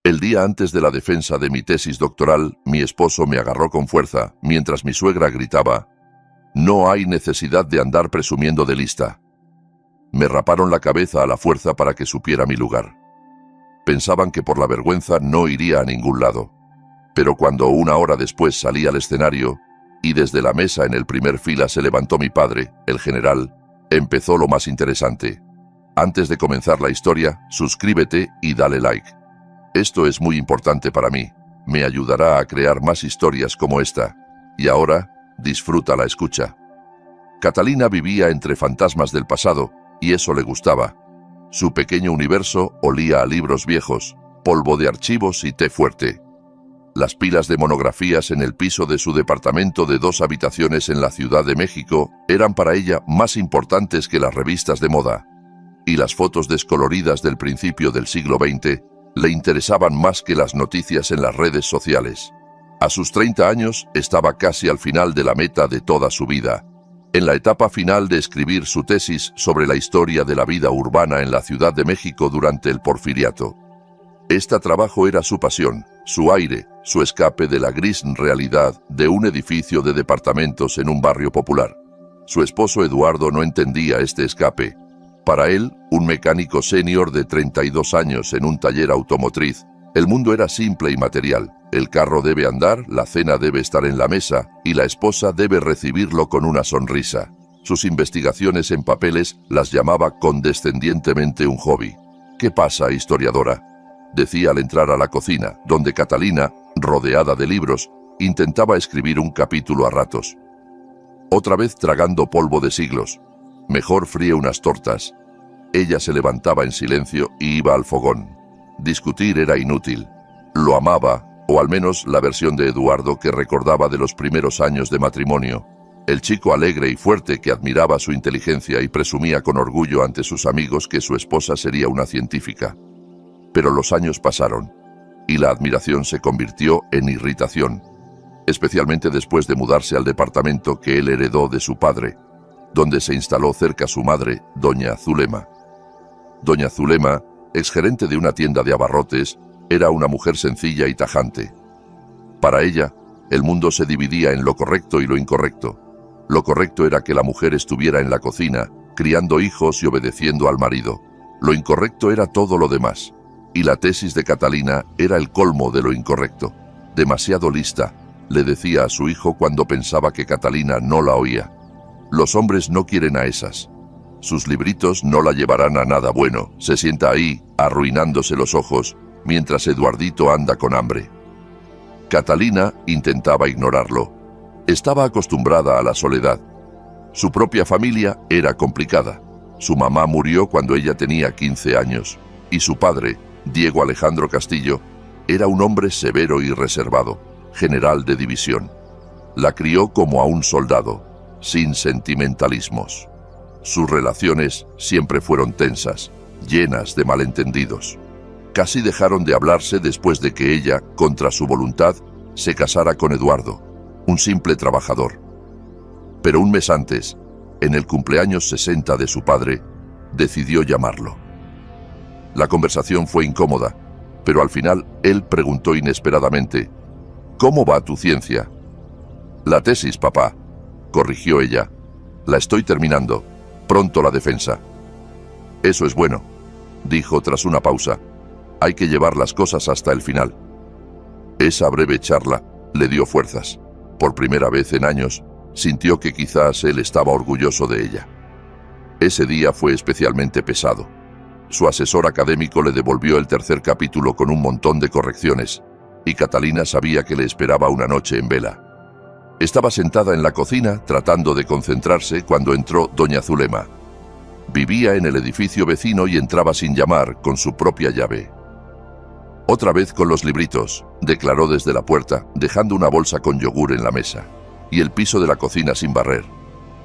El día antes de la defensa de mi tesis doctoral, mi esposo me agarró con fuerza, mientras mi suegra gritaba: «No hay necesidad de andar presumiendo de lista». Me raparon la cabeza a la fuerza para que supiera mi lugar. Pensaban que por la vergüenza no iría a ningún lado. Pero cuando una hora después salí al escenario, y desde la mesa en el primer fila se levantó mi padre, el general, empezó lo más interesante. Antes de comenzar la historia, suscríbete y dale like. Esto es muy importante para mí. Me ayudará a crear más historias como esta. Y ahora, disfruta la escucha. Catalina vivía entre fantasmas del pasado, y eso le gustaba. Su pequeño universo olía a libros viejos, polvo de archivos y té fuerte. Las pilas de monografías en el piso de su departamento de 2 habitaciones en la Ciudad de México eran para ella más importantes que las revistas de moda. Y las fotos descoloridas del principio del siglo XX le interesaban más que las noticias en las redes sociales. A sus 30 años estaba casi al final de la meta de toda su vida, en la etapa final de escribir su tesis sobre la historia de la vida urbana en la Ciudad de México durante el Porfiriato. Este trabajo era su pasión, su aire, su escape de la gris realidad de un edificio de departamentos en un barrio popular. Su esposo Eduardo no entendía este escape. Para él, un mecánico senior de 32 años en un taller automotriz, el mundo era simple y material. El carro debe andar, la cena debe estar en la mesa y la esposa debe recibirlo con una sonrisa. Sus investigaciones en papeles las llamaba condescendientemente un hobby. «¿Qué pasa, historiadora?», decía al entrar a la cocina, donde Catalina, rodeada de libros, intentaba escribir un capítulo a ratos. Otra vez tragando polvo de siglos. «Mejor fríe unas tortas». Ella se levantaba en silencio y iba al fogón. Discutir era inútil. Lo amaba, o al menos la versión de Eduardo que recordaba de los primeros años de matrimonio. El chico alegre y fuerte que admiraba su inteligencia y presumía con orgullo ante sus amigos que su esposa sería una científica. Pero los años pasaron, y la admiración se convirtió en irritación, especialmente después de mudarse al departamento que él heredó de su padre, donde se instaló cerca su madre, doña Zulema. Doña Zulema, exgerente de una tienda de abarrotes, era una mujer sencilla y tajante. Para ella, el mundo se dividía en lo correcto y lo incorrecto. Lo correcto era que la mujer estuviera en la cocina, criando hijos y obedeciendo al marido. Lo incorrecto era todo lo demás. Y la tesis de Catalina era el colmo de lo incorrecto. «Demasiado lista», le decía a su hijo cuando pensaba que Catalina no la oía. «Los hombres no quieren a esas. Sus libritos no la llevarán a nada bueno. Se sienta ahí, arruinándose los ojos, mientras Eduardito anda con hambre». Catalina intentaba ignorarlo. Estaba acostumbrada a la soledad. Su propia familia era complicada. Su mamá murió cuando ella tenía 15 años, y su padre, Diego Alejandro Castillo, era un hombre severo y reservado, general de división. La crió como a un soldado, sin sentimentalismos. Sus relaciones siempre fueron tensas, llenas de malentendidos. Casi dejaron de hablarse después de que ella, contra su voluntad, se casara con Eduardo, un simple trabajador. Pero un mes antes, en el cumpleaños 60 de su padre, decidió llamarlo. La conversación fue incómoda, pero al final él preguntó inesperadamente: «¿Cómo va tu ciencia?» «La tesis, papá», corrigió ella. «La estoy terminando. Pronto la defensa». «Eso es bueno», dijo tras una pausa. «Hay que llevar las cosas hasta el final». Esa breve charla le dio fuerzas. Por primera vez en años, sintió que quizás él estaba orgulloso de ella. Ese día fue especialmente pesado. Su asesor académico le devolvió el tercer capítulo con un montón de correcciones, y Catalina sabía que le esperaba una noche en vela. Estaba sentada en la cocina tratando de concentrarse cuando entró doña Zulema. Vivía en el edificio vecino y entraba sin llamar, con su propia llave. «Otra vez con los libritos», declaró desde la puerta, dejando una bolsa con yogur en la mesa, y el piso de la cocina sin barrer.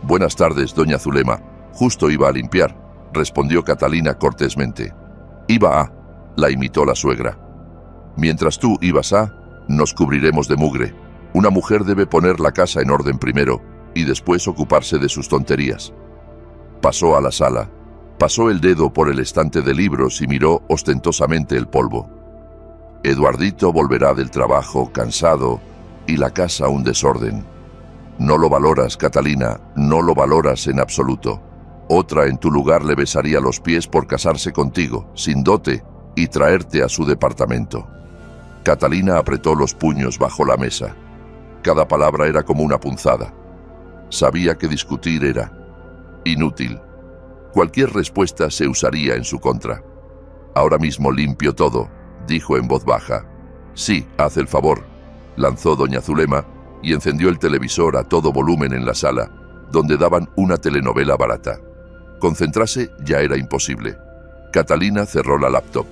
«Buenas tardes, doña Zulema. Justo iba a limpiar», respondió Catalina cortésmente. «Iba a», la imitó la suegra. «Mientras tú ibas a, nos cubriremos de mugre. Una mujer debe poner la casa en orden primero, y después ocuparse de sus tonterías». Pasó a la sala, pasó el dedo por el estante de libros y miró ostentosamente el polvo. Eduardito volverá del trabajo cansado y la casa un desorden. No lo valoras, Catalina, no lo valoras en absoluto. Otra en tu lugar le besaría los pies por casarse contigo, sin dote, y traerte a su departamento. Catalina apretó los puños bajo la mesa. Cada palabra era como una punzada. Sabía que discutir era inútil. Cualquier respuesta se usaría en su contra. Ahora mismo limpio todo, dijo en voz baja. Sí, haz el favor, lanzó doña Zulema y encendió el televisor a todo volumen en la sala, donde daban una telenovela barata. Concentrarse ya era imposible. Catalina cerró la laptop.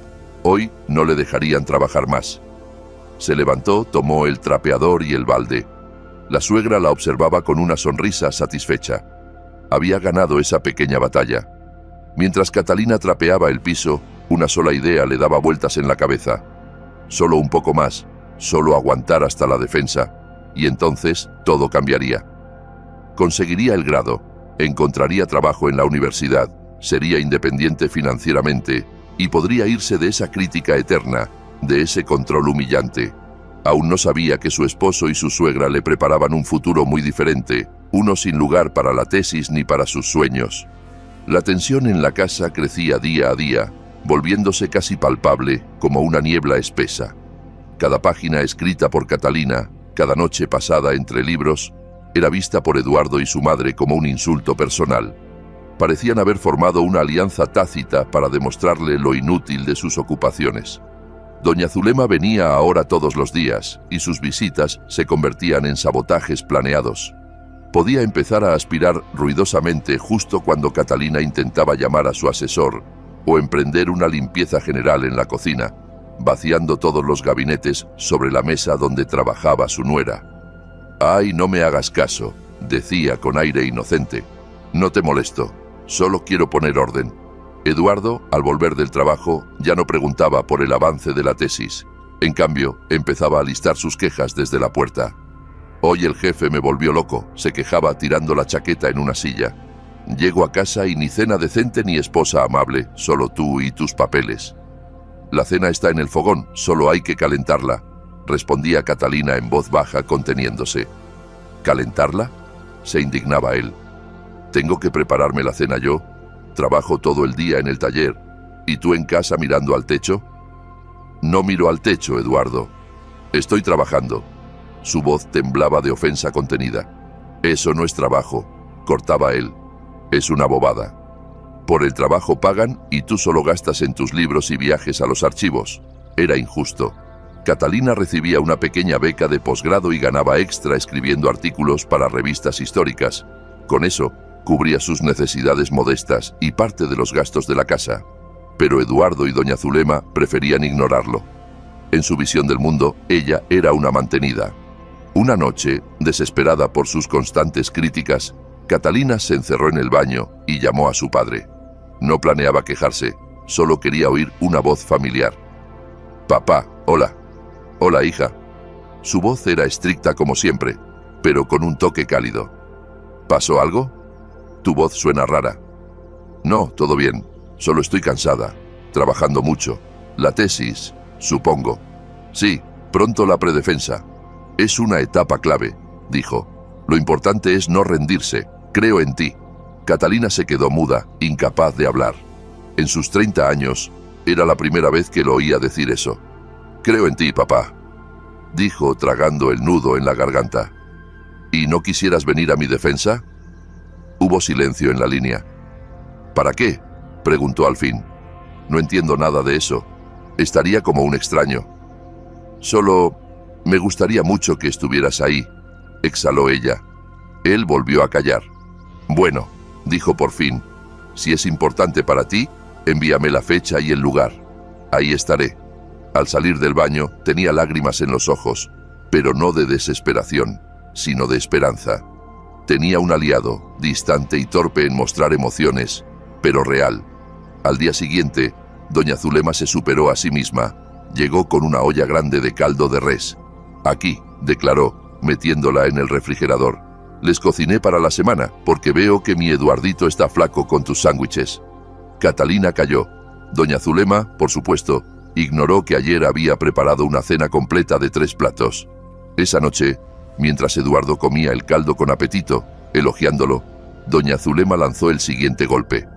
Hoy no le dejarían trabajar más. Se levantó, tomó el trapeador y el balde. La suegra la observaba con una sonrisa satisfecha. Había ganado esa pequeña batalla. Mientras Catalina trapeaba el piso, una sola idea le daba vueltas en la cabeza. Solo un poco más, solo aguantar hasta la defensa, y entonces todo cambiaría. Conseguiría el grado, encontraría trabajo en la universidad, sería independiente financieramente y podría irse de esa crítica eterna, de ese control humillante. Aún no sabía que su esposo y su suegra le preparaban un futuro muy diferente, uno sin lugar para la tesis ni para sus sueños. La tensión en la casa crecía día a día, volviéndose casi palpable como una niebla espesa. Cada página escrita por Catalina, cada noche pasada entre libros, era vista por Eduardo y su madre como un insulto personal. Parecían haber formado una alianza tácita para demostrarle lo inútil de sus ocupaciones. Doña Zulema venía ahora todos los días y sus visitas se convertían en sabotajes planeados. Podía empezar a aspirar ruidosamente justo cuando Catalina intentaba llamar a su asesor o emprender una limpieza general en la cocina, vaciando todos los gabinetes sobre la mesa donde trabajaba su nuera. «Ay, no me hagas caso», decía con aire inocente. «No te molesto, solo quiero poner orden». Eduardo, al volver del trabajo, ya no preguntaba por el avance de la tesis. En cambio, empezaba a listar sus quejas desde la puerta. «Hoy el jefe me volvió loco», se quejaba tirando la chaqueta en una silla. «Llego a casa y ni cena decente ni esposa amable, solo tú y tus papeles». «La cena está en el fogón, solo hay que calentarla», respondía Catalina en voz baja, conteniéndose. «¿Calentarla?», se indignaba él. «¿Tengo que prepararme la cena yo? Trabajo todo el día en el taller. ¿Y tú en casa mirando al techo?» «No miro al techo, Eduardo. Estoy trabajando». Su voz temblaba de ofensa contenida. «Eso no es trabajo», cortaba él. «Es una bobada. Por el trabajo pagan y tú solo gastas en tus libros y viajes a los archivos». Era injusto. Catalina recibía una pequeña beca de posgrado y ganaba extra escribiendo artículos para revistas históricas. Con eso, cubría sus necesidades modestas y parte de los gastos de la casa. Pero Eduardo y doña Zulema preferían ignorarlo. En su visión del mundo, ella era una mantenida. Una noche, desesperada por sus constantes críticas, Catalina se encerró en el baño y llamó a su padre. No planeaba quejarse, solo quería oír una voz familiar. «Papá, hola». «Hola, hija». Su voz era estricta como siempre, pero con un toque cálido. «¿Pasó algo? Tu voz suena rara». «No, todo bien. Solo estoy cansada, trabajando mucho. La tesis, supongo». «Sí, pronto la predefensa. Es una etapa clave», dijo. «Lo importante es no rendirse. Creo en ti». Catalina se quedó muda, incapaz de hablar. En sus 30 años, era la primera vez que lo oía decir eso. «Creo en ti, papá», dijo tragando el nudo en la garganta. «¿Y no quisieras venir a mi defensa?» Hubo silencio en la línea. «¿Para qué?», preguntó al fin. «No entiendo nada de eso. Estaría como un extraño». «Solo me gustaría mucho que estuvieras ahí», exhaló ella. Él volvió a callar. «Bueno», dijo por fin, «si es importante para ti, envíame la fecha y el lugar. Ahí estaré». Al salir del baño, tenía lágrimas en los ojos, pero no de desesperación, sino de esperanza. Tenía un aliado, distante y torpe en mostrar emociones, pero real. Al día siguiente, doña Zulema se superó a sí misma. Llegó con una olla grande de caldo de res. «Aquí», declaró, metiéndola en el refrigerador. «Les cociné para la semana, porque veo que mi Eduardito está flaco con tus sándwiches». Catalina calló. Doña Zulema, por supuesto, Ignoró que ayer había preparado una cena completa de 3 platos. Esa noche, mientras Eduardo comía el caldo con apetito, elogiándolo, doña Zulema lanzó el siguiente golpe.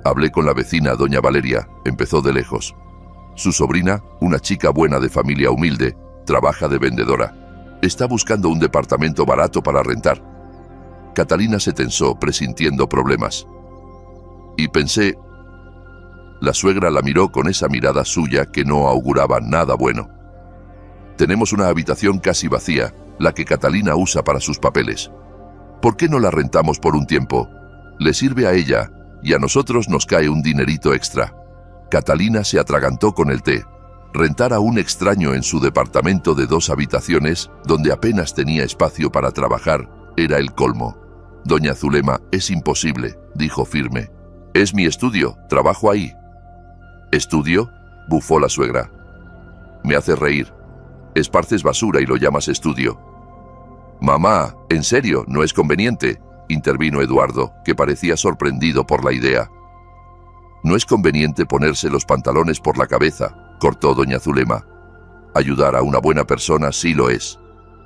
Hablé con la vecina, doña Valeria, empezó de lejos. Su sobrina, una chica buena de familia humilde, trabaja de vendedora. Está buscando un departamento barato para rentar. Catalina se tensó, presintiendo problemas. Y pensé... La suegra la miró con esa mirada suya que no auguraba nada bueno. Tenemos una habitación casi vacía, la que Catalina usa para sus papeles. ¿Por qué no la rentamos por un tiempo? Le sirve a ella, y a nosotros nos cae un dinerito extra. Catalina se atragantó con el té. Rentar a un extraño en su departamento de 2 habitaciones, donde apenas tenía espacio para trabajar, era el colmo. Doña Zulema, es imposible, dijo firme. Es mi estudio, trabajo ahí. ¿Estudio?, bufó la suegra. Me haces reír. Esparces basura y lo llamas estudio. Mamá, en serio, no es conveniente, intervino Eduardo, que parecía sorprendido por la idea. No es conveniente ponerse los pantalones por la cabeza, cortó doña Zulema. Ayudar a una buena persona sí lo es.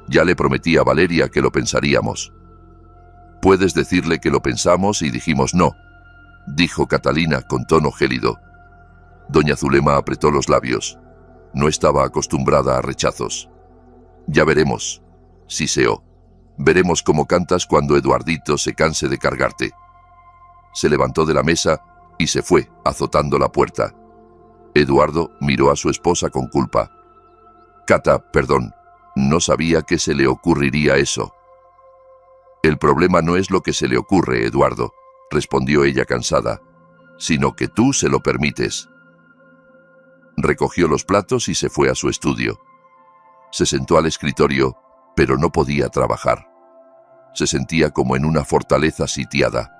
Ya le prometí a Valeria que lo pensaríamos. Puedes decirle que lo pensamos y dijimos no, dijo Catalina con tono gélido. Doña Zulema apretó los labios. No estaba acostumbrada a rechazos. Ya veremos, siseó. Veremos cómo cantas cuando Eduardito se canse de cargarte. Se levantó de la mesa y se fue, azotando la puerta. Eduardo miró a su esposa con culpa. Cata, perdón, no sabía que se le ocurriría eso. El problema no es lo que se le ocurre, Eduardo, respondió ella cansada, sino que tú se lo permites. Recogió los platos y se fue a su estudio. Se sentó al escritorio, pero no podía trabajar. Se sentía como en una fortaleza sitiada.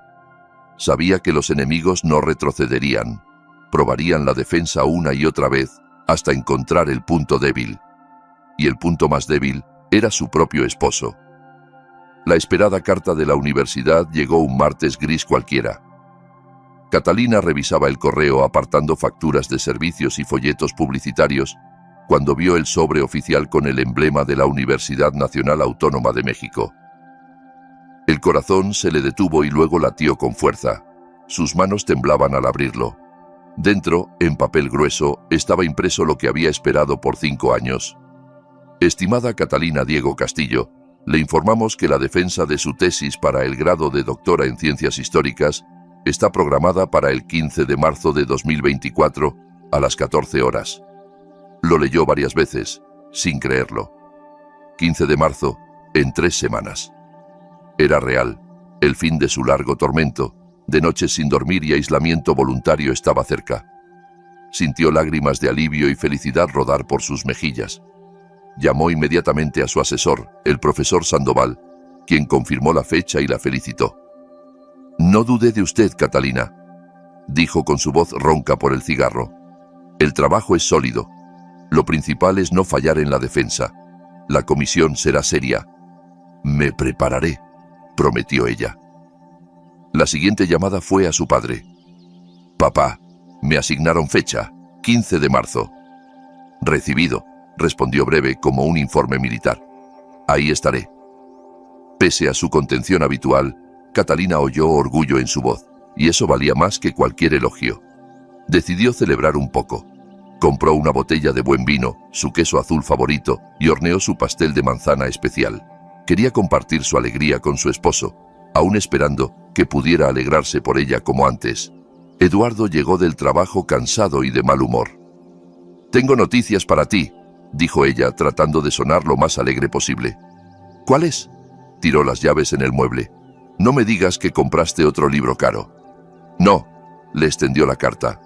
Sabía que los enemigos no retrocederían. Probarían la defensa una y otra vez hasta encontrar el punto débil. Y el punto más débil era su propio esposo. La esperada carta de la universidad llegó un martes gris cualquiera. Catalina revisaba el correo apartando facturas de servicios y folletos publicitarios cuando vio el sobre oficial con el emblema de la Universidad Nacional Autónoma de México. El corazón se le detuvo y luego latió con fuerza. Sus manos temblaban al abrirlo. Dentro, en papel grueso, estaba impreso lo que había esperado por 5 años. Estimada Catalina Diego Castillo, le informamos que la defensa de su tesis para el grado de doctora en Ciencias Históricas está programada para el 15 de marzo de 2024 a las 14 horas. Lo leyó varias veces, sin creerlo. 15 de marzo, en 3 semanas. Era real. El fin de su largo tormento, de noches sin dormir y aislamiento voluntario, estaba cerca. Sintió lágrimas de alivio y felicidad rodar por sus mejillas. Llamó inmediatamente a su asesor, el profesor Sandoval, quien confirmó la fecha y la felicitó. No dudé de usted, Catalina, dijo con su voz ronca por el cigarro. El trabajo es sólido. Lo principal es no fallar en la defensa. La comisión será seria. Me prepararé, prometió ella. La siguiente llamada fue a su padre. Papá, me asignaron fecha, 15 de marzo. Recibido, respondió breve como un informe militar. Ahí estaré. Pese a su contención habitual, Catalina oyó orgullo en su voz, y eso valía más que cualquier elogio. Decidió celebrar un poco. Compró una botella de buen vino, su queso azul favorito, y horneó su pastel de manzana especial. Quería compartir su alegría con su esposo, aún esperando que pudiera alegrarse por ella como antes. Eduardo llegó del trabajo cansado y de mal humor. «Tengo noticias para ti», dijo ella, tratando de sonar lo más alegre posible. «¿Cuáles?», tiró las llaves en el mueble. «No me digas que compraste otro libro caro». «No», le extendió la carta.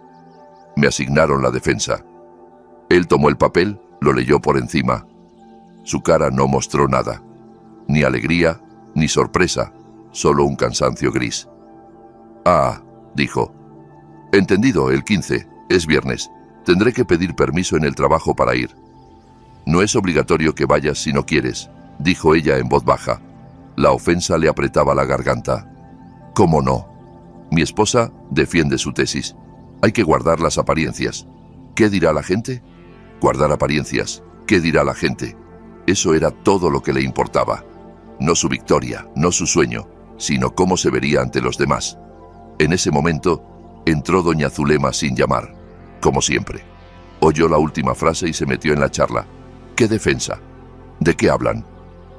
«Me asignaron la defensa». Él tomó el papel, lo leyó por encima. Su cara no mostró nada. Ni alegría, ni sorpresa, solo un cansancio gris. «Ah», dijo. «Entendido, el 15, es viernes. Tendré que pedir permiso en el trabajo para ir». «No es obligatorio que vayas si no quieres», dijo ella en voz baja. La ofensa le apretaba la garganta. «¿Cómo no? Mi esposa defiende su tesis. Hay que guardar las apariencias». ¿Qué dirá la gente? Guardar apariencias. ¿Qué dirá la gente? Eso era todo lo que le importaba. No su victoria, no su sueño, sino cómo se vería ante los demás. En ese momento, entró doña Zulema sin llamar, como siempre. Oyó la última frase y se metió en la charla. ¿Qué defensa? ¿De qué hablan?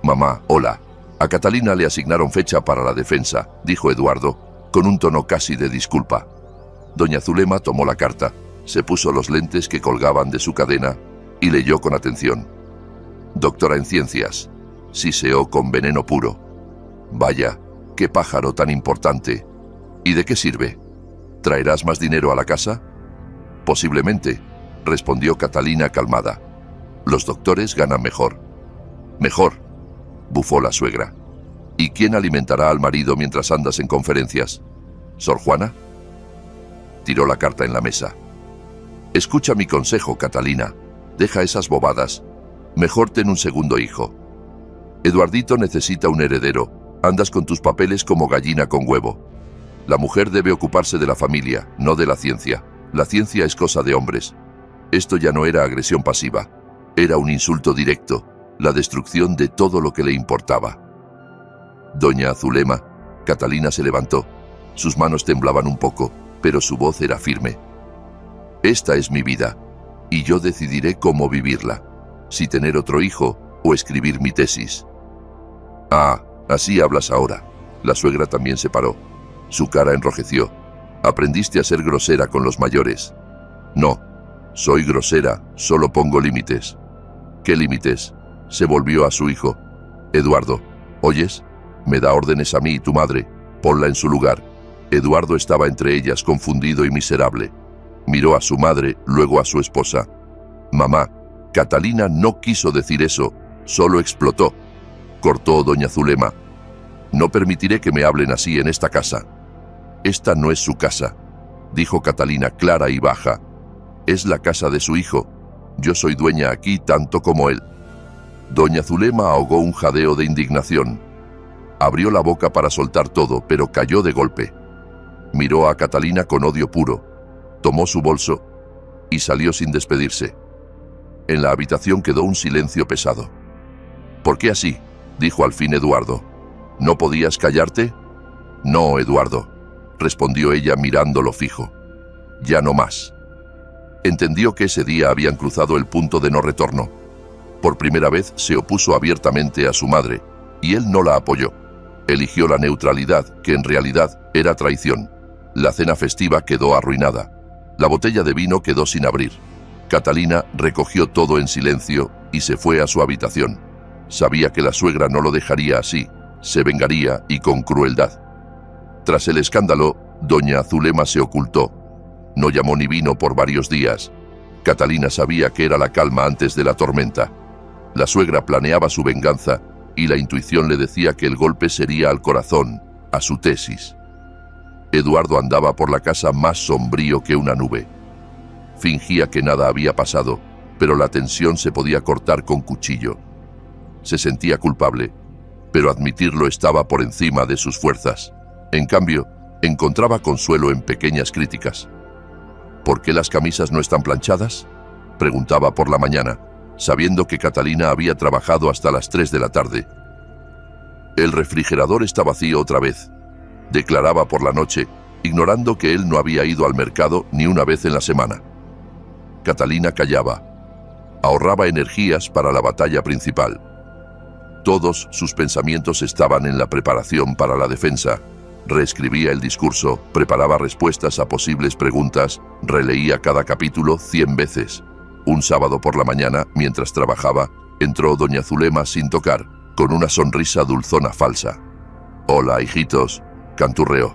Mamá, hola. A Catalina le asignaron fecha para la defensa, dijo Eduardo, con un tono casi de disculpa. Doña Zulema tomó la carta, se puso los lentes que colgaban de su cadena y leyó con atención. Doctora en ciencias, siseó con veneno puro. Vaya, qué pájaro tan importante. ¿Y de qué sirve? ¿Traerás más dinero a la casa? Posiblemente, respondió Catalina calmada. Los doctores ganan mejor. Mejor, bufó la suegra. ¿Y quién alimentará al marido mientras andas en conferencias? ¿Sor Juana? Tiró la carta en la mesa. Escucha mi consejo, Catalina. Deja esas bobadas. Mejor ten un segundo hijo. Eduardito necesita un heredero. Andas con tus papeles como gallina con huevo. La mujer debe ocuparse de la familia, no de la ciencia. La ciencia es cosa de hombres. Esto ya no era agresión pasiva. Era un insulto directo, la destrucción de todo lo que le importaba. Doña Zulema, Catalina se levantó. Sus manos temblaban un poco, pero su voz era firme. Esta es mi vida, y yo decidiré cómo vivirla. Si tener otro hijo o escribir mi tesis. Ah, así hablas ahora. La suegra también se paró. Su cara enrojeció. Aprendiste a ser grosera con los mayores. No, soy grosera, solo pongo límites. ¿Qué límites? Se volvió a su hijo. Eduardo, ¿oyes? Me da órdenes a mí y tu madre. Ponla en su lugar. Eduardo estaba entre ellas, confundido y miserable. Miró a su madre, luego a su esposa. Mamá, Catalina no quiso decir eso, solo explotó. Cortó doña Zulema. No permitiré que me hablen así en esta casa. Esta no es su casa, dijo Catalina clara y baja. Es la casa de su hijo. Yo soy dueña aquí tanto como él. Doña Zulema ahogó un jadeo de indignación. Abrió la boca para soltar todo, pero cayó de golpe. Miró a Catalina con odio puro. Tomó su bolso y salió sin despedirse. En la habitación quedó un silencio pesado. ¿Por qué así?, dijo al fin Eduardo. ¿No podías callarte? No, Eduardo, respondió ella mirándolo fijo. Ya no más. Entendió que ese día habían cruzado el punto de no retorno. Por primera vez se opuso abiertamente a su madre, y él no la apoyó. Eligió la neutralidad, que en realidad era traición. La cena festiva quedó arruinada. La botella de vino quedó sin abrir. Catalina recogió todo en silencio y se fue a su habitación. Sabía que la suegra no lo dejaría así, se vengaría y con crueldad. Tras el escándalo, doña Zulema se ocultó. No llamó ni vino por varios días. Catalina sabía que era la calma antes de la tormenta. La suegra planeaba su venganza y la intuición le decía que el golpe sería al corazón, a su tesis. Eduardo andaba por la casa más sombrío que una nube. Fingía que nada había pasado, pero la tensión se podía cortar con cuchillo. Se sentía culpable, pero admitirlo estaba por encima de sus fuerzas. En cambio, encontraba consuelo en pequeñas críticas. ¿Por qué las camisas no están planchadas?, preguntaba por la mañana, sabiendo que Catalina había trabajado hasta las 3 de la tarde. El refrigerador está vacío otra vez, declaraba por la noche, ignorando que él no había ido al mercado ni una vez en la semana. Catalina callaba. Ahorraba energías para la batalla principal. Todos sus pensamientos estaban en la preparación para la defensa. Reescribía el discurso, preparaba respuestas a posibles preguntas, releía cada capítulo 100 veces. Un sábado por la mañana, mientras trabajaba, entró doña Zulema sin tocar, con una sonrisa dulzona falsa. «Hola, hijitos», canturreó.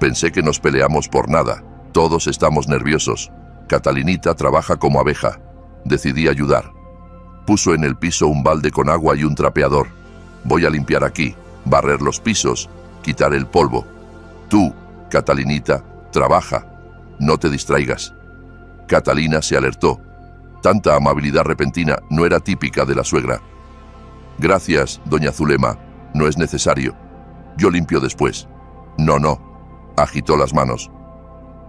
«Pensé que nos peleamos por nada. Todos estamos nerviosos. Catalinita trabaja como abeja. Decidí ayudar. Puso en el piso un balde con agua y un trapeador. Voy a limpiar aquí, barrer los pisos, quitar el polvo. Tú, Catalinita, trabaja. No te distraigas». Catalina se alertó. Tanta amabilidad repentina no era típica de la suegra. «Gracias, doña Zulema. No es necesario. Yo limpio después». «No, no», agitó las manos.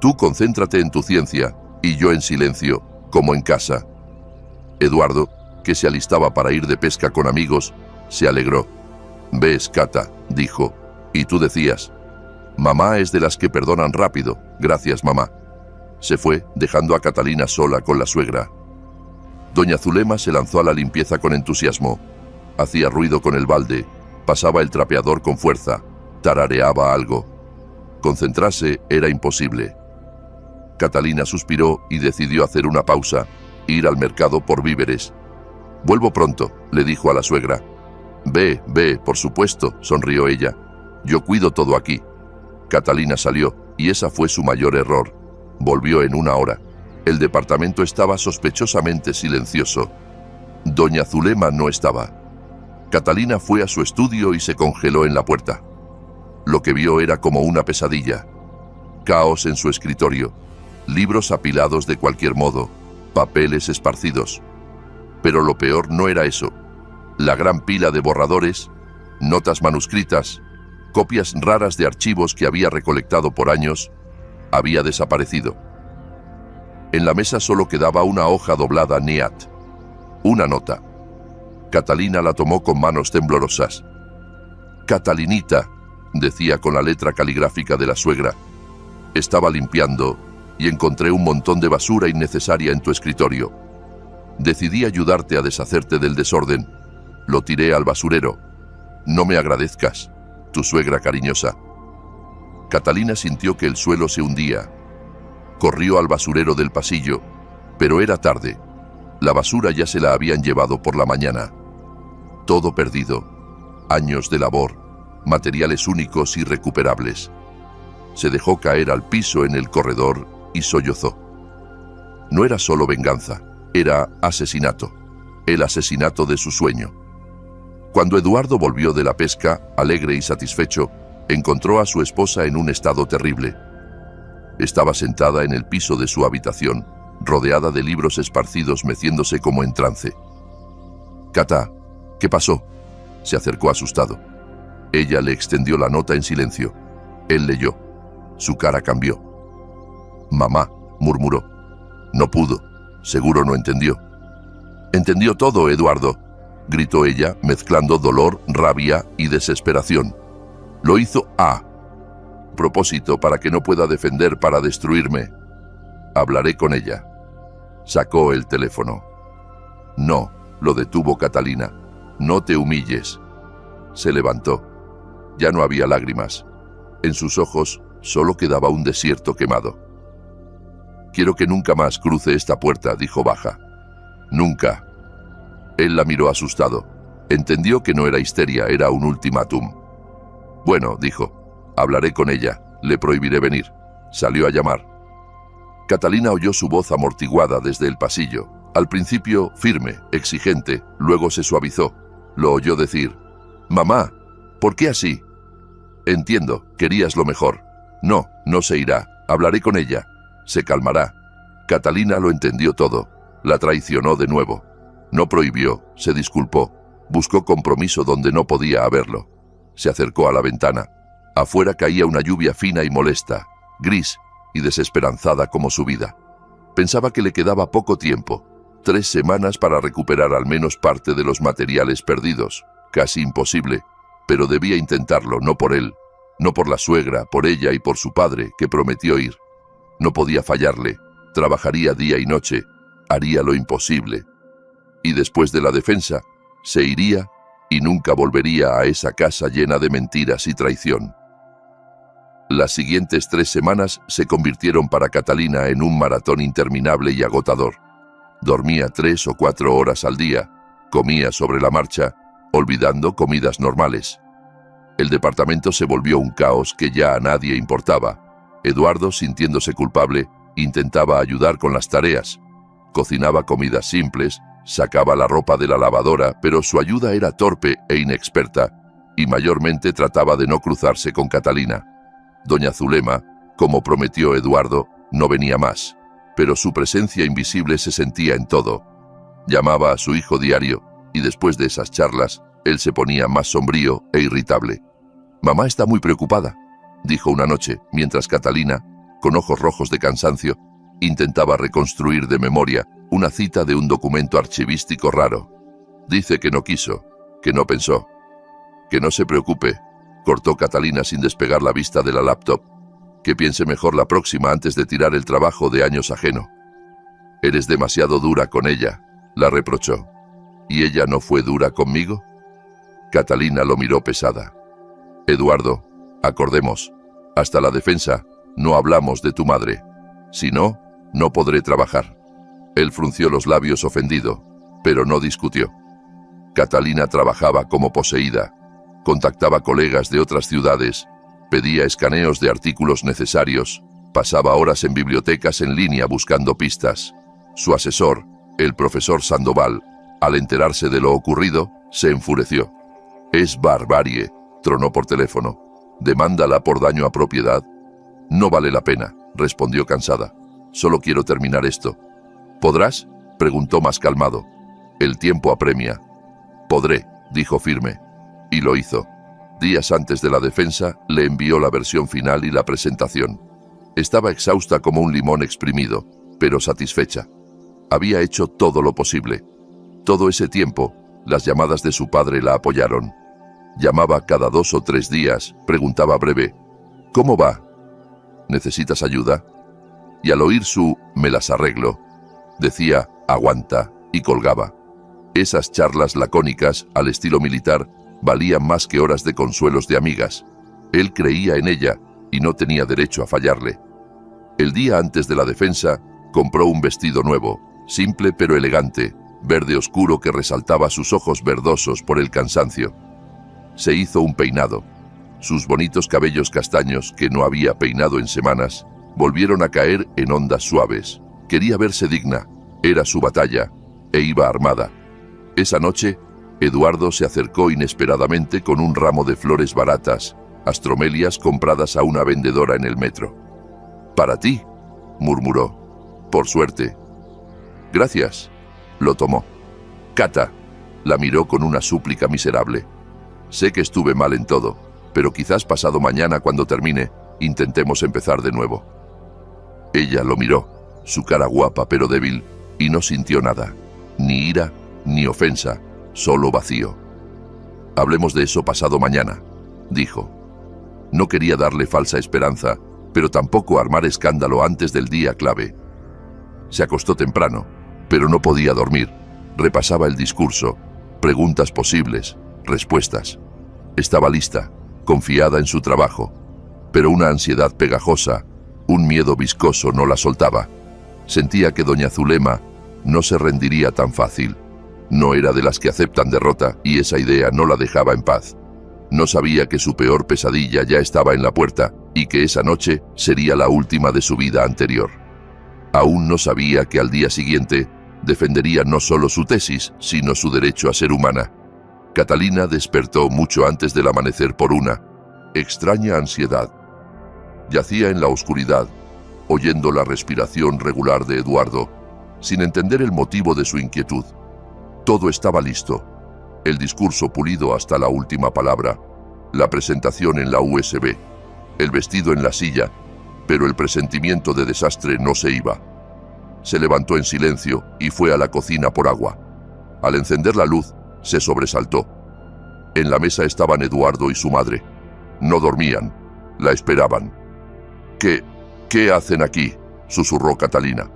«Tú concéntrate en tu ciencia y yo en silencio, como en casa. Eduardo, que se alistaba para ir de pesca con amigos, se alegró. «Ves, Cata», dijo, «y tú decías, mamá es de las que perdonan rápido, gracias mamá». Se fue, dejando a Catalina sola con la suegra. Doña Zulema se lanzó a la limpieza con entusiasmo. Hacía ruido con el balde, pasaba el trapeador con fuerza, tarareaba algo. Concentrarse era imposible. Catalina suspiró y decidió hacer una pausa, ir al mercado por víveres. «Vuelvo pronto», le dijo a la suegra. «Ve, por supuesto», sonrió ella. «Yo cuido todo aquí». Catalina salió, y esa fue su mayor error. Volvió en una hora. El departamento estaba sospechosamente silencioso. Doña Zulema no estaba. Catalina fue a su estudio y se congeló en la puerta. Lo que vio era como una pesadilla. Caos en su escritorio, libros apilados de cualquier modo, papeles esparcidos. Pero lo peor no era eso. La gran pila de borradores, notas manuscritas, copias raras de archivos que había recolectado por años, había desaparecido. En la mesa solo quedaba una hoja doblada NEAT. Una nota. Catalina la tomó con manos temblorosas. «Catalinita», decía con la letra caligráfica de la suegra. «Estaba limpiando y encontré un montón de basura innecesaria en tu escritorio. Decidí ayudarte a deshacerte del desorden. Lo tiré al basurero. No me agradezcas, tu suegra cariñosa». Catalina sintió que el suelo se hundía. Corrió al basurero del pasillo, pero era tarde. La basura ya se la habían llevado por la mañana. Todo perdido. Años de labor, materiales únicos y irrecuperables. Se dejó caer al piso en el corredor y sollozó. No era solo venganza, era asesinato. El asesinato de su sueño. Cuando Eduardo volvió de la pesca, alegre y satisfecho, encontró a su esposa en un estado terrible. Estaba sentada en el piso de su habitación, rodeada de libros esparcidos, meciéndose como en trance. «Cata, ¿qué pasó?», se acercó asustado. Ella le extendió la nota en silencio. Él leyó. Su cara cambió. «Mamá», murmuró. «No pudo. Seguro no entendió». «Entendió todo, Eduardo», gritó ella, mezclando dolor, rabia y desesperación. «Lo hizo a propósito para que no pueda defender, para destruirme. Hablaré con ella». Sacó el teléfono. «No», lo detuvo Catalina. «No te humilles». Se levantó. Ya no había lágrimas. En sus ojos solo quedaba un desierto quemado. «Quiero que nunca más cruce esta puerta», dijo baja. «Nunca». Él la miró asustado. Entendió que no era histeria, era un ultimátum. «Bueno», dijo, «hablaré con ella, le prohibiré venir». Salió a llamar. Catalina oyó su voz amortiguada desde el pasillo. Al principio firme, exigente, luego se suavizó. Lo oyó decir: «Mamá, ¿por qué así?» «Entiendo, querías lo mejor». «No, no se irá, hablaré con ella. Se calmará». Catalina lo entendió todo. La traicionó de nuevo. No prohibió, se disculpó. Buscó compromiso donde no podía haberlo. Se acercó a la ventana. Afuera caía una lluvia fina y molesta, gris y desesperanzada como su vida. Pensaba que le quedaba poco tiempo, 3 semanas para recuperar al menos parte de los materiales perdidos. Casi imposible, pero debía intentarlo, no por él, no por la suegra, por ella y por su padre, que prometió ir. No podía fallarle, trabajaría día y noche, haría lo imposible. Y después de la defensa, se iría y nunca volvería a esa casa llena de mentiras y traición. Las siguientes 3 semanas se convirtieron para Catalina en un maratón interminable y agotador. Dormía 3 o 4 horas al día, comía sobre la marcha, olvidando comidas normales. El departamento se volvió un caos que ya a nadie importaba. Eduardo, sintiéndose culpable, intentaba ayudar con las tareas. Cocinaba comidas simples, sacaba la ropa de la lavadora, pero su ayuda era torpe e inexperta, y mayormente trataba de no cruzarse con Catalina. Doña Zulema, como prometió Eduardo, no venía más, pero su presencia invisible se sentía en todo. Llamaba a su hijo diario, y después de esas charlas, él se ponía más sombrío e irritable. «Mamá está muy preocupada», dijo una noche, mientras Catalina, con ojos rojos de cansancio, Intentaba reconstruir de memoria una cita de un documento archivístico raro. Dice que no quiso, que no pensó. Que no se preocupe, cortó Catalina sin despegar la vista de la laptop. Que piense mejor la próxima antes de tirar el trabajo de años ajeno. Eres demasiado dura con ella, la reprochó. ¿Y ella no fue dura conmigo? Catalina lo miró pesada. Eduardo, acordemos, hasta la defensa, no hablamos de tu madre. Si no, no podré trabajar. Él frunció los labios ofendido, pero no discutió. Catalina trabajaba como poseída. Contactaba colegas de otras ciudades, pedía escaneos de artículos necesarios, pasaba horas en bibliotecas en línea buscando pistas. Su asesor, el profesor Sandoval, al enterarse de lo ocurrido, se enfureció. «Es barbarie», tronó por teléfono. «Demándala por daño a propiedad». «No vale la pena», respondió cansada. «Solo quiero terminar esto». «¿Podrás?», preguntó más calmado. «El tiempo apremia». «Podré», dijo firme. Y lo hizo. Días antes de la defensa, le envió la versión final y la presentación. Estaba exhausta como un limón exprimido, pero satisfecha. Había hecho todo lo posible. Todo ese tiempo, las llamadas de su padre la apoyaron. Llamaba cada 2 o 3 días, preguntaba breve, «¿Cómo va? ¿Necesitas ayuda?» Y al oír su «me las arreglo», decía «aguanta» y colgaba. Esas charlas lacónicas, al estilo militar, valían más que horas de consuelos de amigas. Él creía en ella y no tenía derecho a fallarle. El día antes de la defensa, compró un vestido nuevo, simple pero elegante, verde oscuro que resaltaba sus ojos verdosos por el cansancio. Se hizo un peinado. Sus bonitos cabellos castaños, que no había peinado en semanas, volvieron a caer en ondas suaves. Quería verse digna, era su batalla, e iba armada. Esa noche, Eduardo se acercó inesperadamente con un ramo de flores baratas, astromelias compradas a una vendedora en el metro. «Para ti», murmuró. «Por suerte». «Gracias». Lo tomó. «Cata», la miró con una súplica miserable. «Sé que estuve mal en todo, pero quizás pasado mañana cuando termine, intentemos empezar de nuevo». Ella lo miró, su cara guapa pero débil, y no sintió nada, ni ira, ni ofensa, solo vacío. «Hablemos de eso pasado mañana», dijo. No quería darle falsa esperanza, pero tampoco armar escándalo antes del día clave. Se acostó temprano, pero no podía dormir. Repasaba el discurso, preguntas posibles, respuestas. Estaba lista, confiada en su trabajo, pero una ansiedad pegajosa, un miedo viscoso no la soltaba. Sentía que doña Zulema no se rendiría tan fácil. No era de las que aceptan derrota y esa idea no la dejaba en paz. No sabía que su peor pesadilla ya estaba en la puerta y que esa noche sería la última de su vida anterior. Aún no sabía que al día siguiente defendería no solo su tesis, sino su derecho a ser humana. Catalina despertó mucho antes del amanecer por una extraña ansiedad. Yacía en la oscuridad, oyendo la respiración regular de Eduardo, sin entender el motivo de su inquietud. Todo estaba listo. El discurso pulido hasta la última palabra, la presentación en la USB, el vestido en la silla, pero el presentimiento de desastre no se iba. Se levantó en silencio y fue a la cocina por agua. Al encender la luz, se sobresaltó. En la mesa estaban Eduardo y su madre. No dormían, la esperaban. ¿Qué hacen aquí?, susurró Catalina.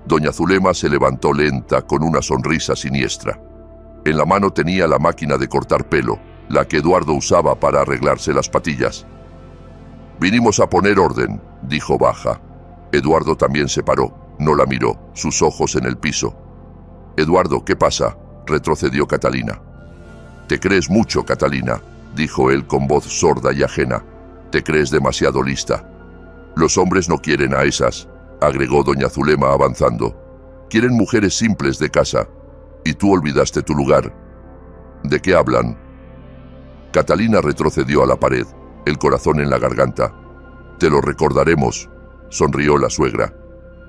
Doña Zulema se levantó lenta con una sonrisa siniestra. En la mano tenía la máquina de cortar pelo, la que Eduardo usaba para arreglarse las patillas. «Vinimos a poner orden», dijo baja. Eduardo también se paró, no la miró, sus ojos en el piso. «Eduardo, ¿qué pasa?», retrocedió Catalina. «Te crees mucho, Catalina», dijo él con voz sorda y ajena. «Te crees demasiado lista». «Los hombres no quieren a esas», agregó doña Zulema avanzando. «Quieren mujeres simples de casa. Y tú olvidaste tu lugar». «¿De qué hablan?». Catalina retrocedió a la pared, el corazón en la garganta. «Te lo recordaremos», sonrió la suegra.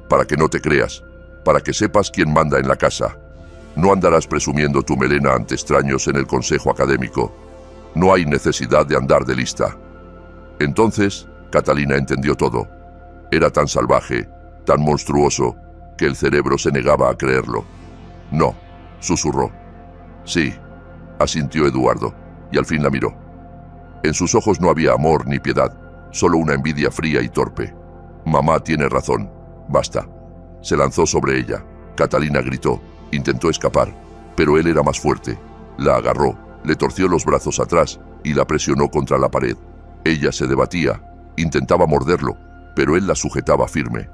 «Para que no te creas, para que sepas quién manda en la casa. No andarás presumiendo tu melena ante extraños en el consejo académico. No hay necesidad de andar de lista». Entonces, Catalina entendió todo. Era tan salvaje, tan monstruoso que el cerebro se negaba a creerlo. «No», susurró. «Sí», asintió Eduardo, y al fin la miró. En sus ojos no había amor ni piedad, solo una envidia fría y torpe. «Mamá tiene razón. Basta». Se lanzó sobre ella. Catalina gritó, intentó escapar, pero él era más fuerte. La agarró, le torció los brazos atrás y la presionó contra la pared. Ella se debatía, intentaba morderlo, pero él la sujetaba firme.